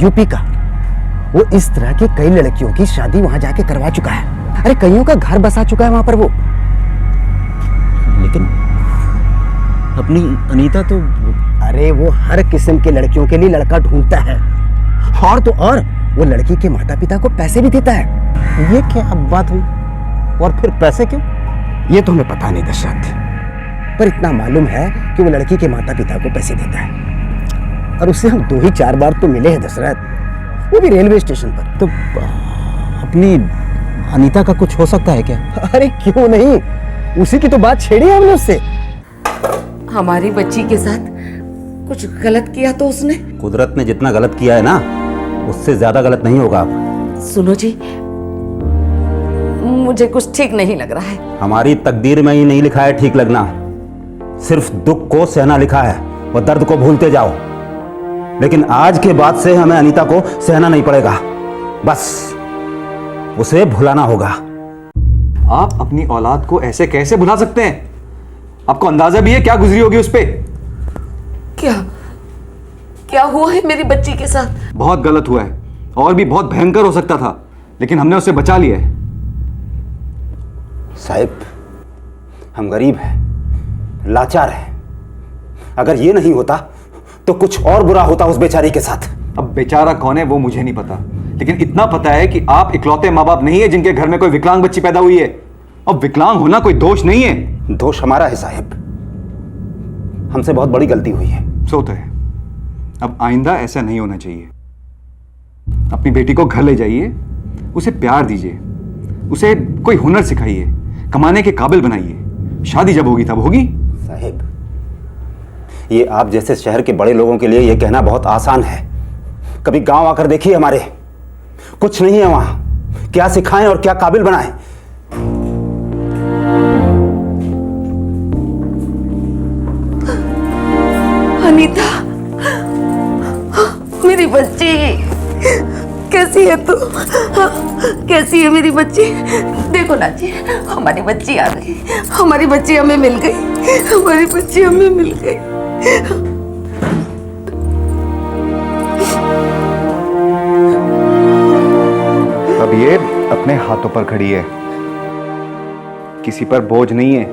यूपी का। वो इस तरह की कई लड़कियों की शादी वहां जाके करवा चुका है। अरे कईयों का घर बसा चुका है वहां पर वो। लेकिन अपनी अनीता तो, अरे वो हर किस्म के लड़कियों के लिए लड़का ढूंढता है। और तो और वो लड़की के माता पिता को पैसे भी देता है। ये क्या बात हुई? और फिर पैसे क्यों? ये तो हमें पता नहीं दशरथ, पर इतना मालूम है कि वो लड़की के माता पिता को पैसे देता है, और उससे हम 2 ही 4 बार तो मिले हैं दशरथ, वो भी रेलवे स्टेशन पर। तो अपनी अनीता का कुछ हो सकता है क्या? अरे क्यों नहीं, उसी की तो बात छेड़ी है हमने उससे। हमारी बच्ची के साथ कुछ गलत किया तो उसने? कुदरत ने जितना गलत किया है ना, उससे ज्यादा गलत नहीं होगा अब। सुनो जी, मुझे कुछ ठीक नहीं लग रहा है। हमारी तकदीर में ही नहीं लिखा है ठीक लगना, सिर्फ दुख को सहना लिखा है और दर्द को भूलते जाओ। लेकिन आज के बाद से हमें अनीता को सहना नहीं पड़ेगा, बस उसे भुलाना होगा। आप अपनी औलाद को ऐसे कैसे भुला सकते हैं? आपको अंदाजा भी है क्या गुजरी होगी उस पे? क्या हुआ है मेरी बच्ची के साथ? बहुत गलत हुआ है और भी बहुत भयंकर हो सकता था, लेकिन हमने उसे बचा लिया है। साहिब, हम गरीब हैं, लाचार हैं। अगर ये नहीं होता तो कुछ और बुरा होता उस बेचारी के साथ। अब बेचारा कौन है वो मुझे नहीं पता, लेकिन इतना पता है कि आप इकलौते माँ बाप नहीं है जिनके घर में कोई विकलांग बच्ची पैदा हुई है। अब विकलांग होना कोई दोष नहीं है। दोष हमारा है साहिब, हमसे बहुत बड़ी गलती हुई है। सो तो है, अब आइंदा ऐसा नहीं होना चाहिए। अपनी बेटी को घर ले जाइए, उसे प्यार दीजिए, उसे कोई हुनर सिखाइए, कमाने के काबिल बनाइए। शादी जब होगी तब होगी। साहिब, ये आप जैसे शहर के बड़े लोगों के लिए ये कहना बहुत आसान है। कभी गांव आकर देखिए, हमारे कुछ नहीं है वहां। क्या सिखाएं और क्या काबिल बनाएं। अनीता, मेरी बच्ची कैसी है तू? कैसी है मेरी बच्ची? देखो ना जी, हमारी बच्ची आ गई, हमारी बच्ची हमें मिल गई, हमारी बच्ची हमें मिल गई। अब ये अपने हाथों पर खड़ी है, किसी पर बोझ नहीं है,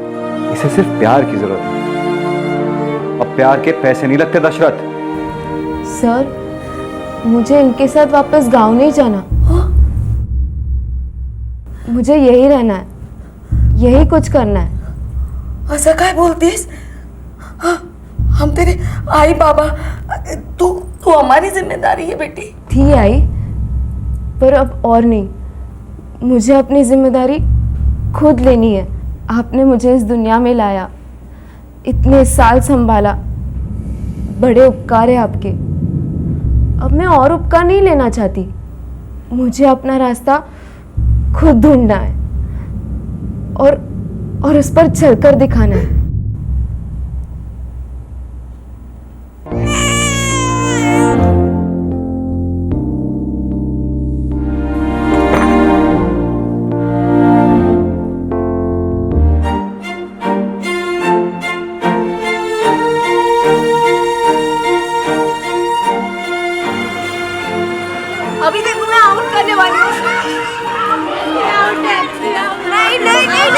इसे सिर्फ प्यार की जरूरत है। अब प्यार के पैसे नहीं लगते दशरथ। सर, मुझे इनके साथ वापस गांव नहीं जाना, मुझे यही रहना है, यही कुछ करना है। ऐसा क्या बोलती है? हम तेरे आई बाबा, तू हमारी जिम्मेदारी है बेटी। थी आई, पर अब और नहीं। मुझे अपनी जिम्मेदारी खुद लेनी है। आपने मुझे इस दुनिया में लाया, इतने साल संभाला, बड़े उपकार है आपके। अब मैं और उपकार नहीं लेना चाहती, मुझे अपना रास्ता खुद ढूंढना है और उस पर चलकर दिखाना है। अभी देखो मैं आउट करने वाली हूँ। नहीं नहीं नहीं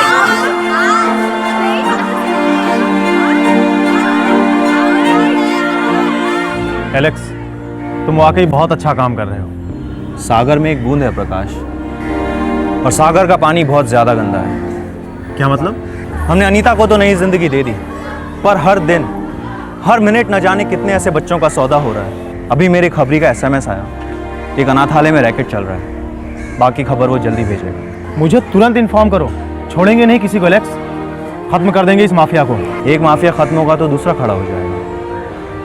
एलेक्स, तुम वाकई बहुत अच्छा काम कर रहे हो। सागर में एक बूंद है प्रकाश, और सागर का पानी बहुत ज़्यादा गंदा है। क्या मतलब? हमने अनीता को तो नई जिंदगी दे दी, पर हर दिन हर मिनट न जाने कितने ऐसे बच्चों का सौदा हो रहा है। अभी मेरी खबरी का SMS आया, एक अनाथालय में रैकेट चल रहा है। बाकी खबर वो जल्दी भेजेगा। मुझे तुरंत इन्फॉर्म करो, छोड़ेंगे नहीं किसी को एलेक्स, खत्म कर देंगे इस माफिया को। एक माफिया खत्म होगा तो दूसरा खड़ा हो जाएगा।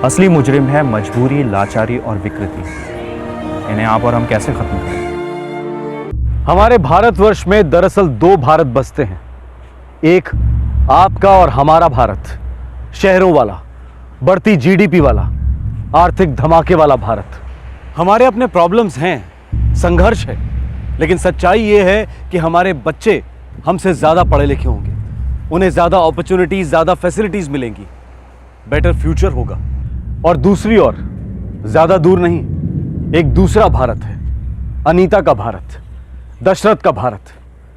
असली मुजरिम है मजबूरी, लाचारी और विकृति। इन्हें आप और हम कैसे खत्म करें? हमारे भारतवर्ष में दरअसल 2 भारत बसते हैं, एक आपका और हमारा भारत, शहरों वाला, बढ़ती GDP वाला, आर्थिक धमाके वाला भारत। हमारे अपने प्रॉब्लम्स हैं, संघर्ष है, लेकिन सच्चाई ये है कि हमारे बच्चे हमसे ज़्यादा पढ़े लिखे होंगे, उन्हें ज़्यादा अपॉर्चुनिटीज़, ज़्यादा फैसिलिटीज़ मिलेंगी, बेटर फ्यूचर होगा। और दूसरी ओर, ज़्यादा दूर नहीं, एक दूसरा भारत है, अनीता का भारत, दशरथ का भारत,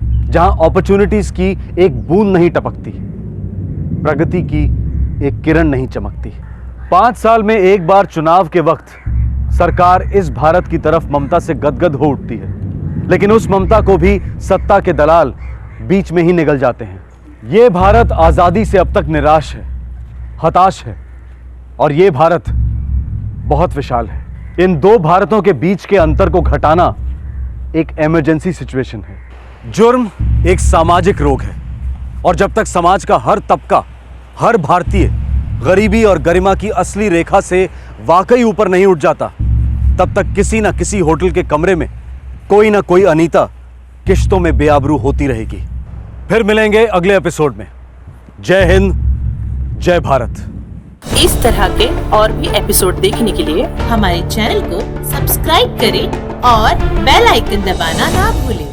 जहां अपॉर्चुनिटीज़ की एक बूंद नहीं टपकती, प्रगति की एक किरण नहीं चमकती। 5 साल में एक बार चुनाव के वक्त सरकार इस भारत की तरफ ममता से गदगद हो उठती है, लेकिन उस ममता को भी सत्ता के दलाल बीच में ही निगल जाते हैं। ये भारत आजादी से अब तक निराश है, हताश है, और ये भारत बहुत विशाल है। इन दो भारतों के बीच के अंतर को घटाना एक इमरजेंसी सिचुएशन है। जुर्म एक सामाजिक रोग है, और जब तक समाज का हर तबका, हर भारतीय गरीबी और गरिमा की असली रेखा से वाकई ऊपर नहीं उठ जाता, तब तक किसी ना किसी होटल के कमरे में कोई ना कोई अनीता किश्तों में बेआबरू होती रहेगी। फिर मिलेंगे अगले एपिसोड में। जय हिंद, जय भारत। इस तरह के और भी एपिसोड देखने के लिए हमारे चैनल को सब्सक्राइब करें और बेल आइकन दबाना ना भूलें।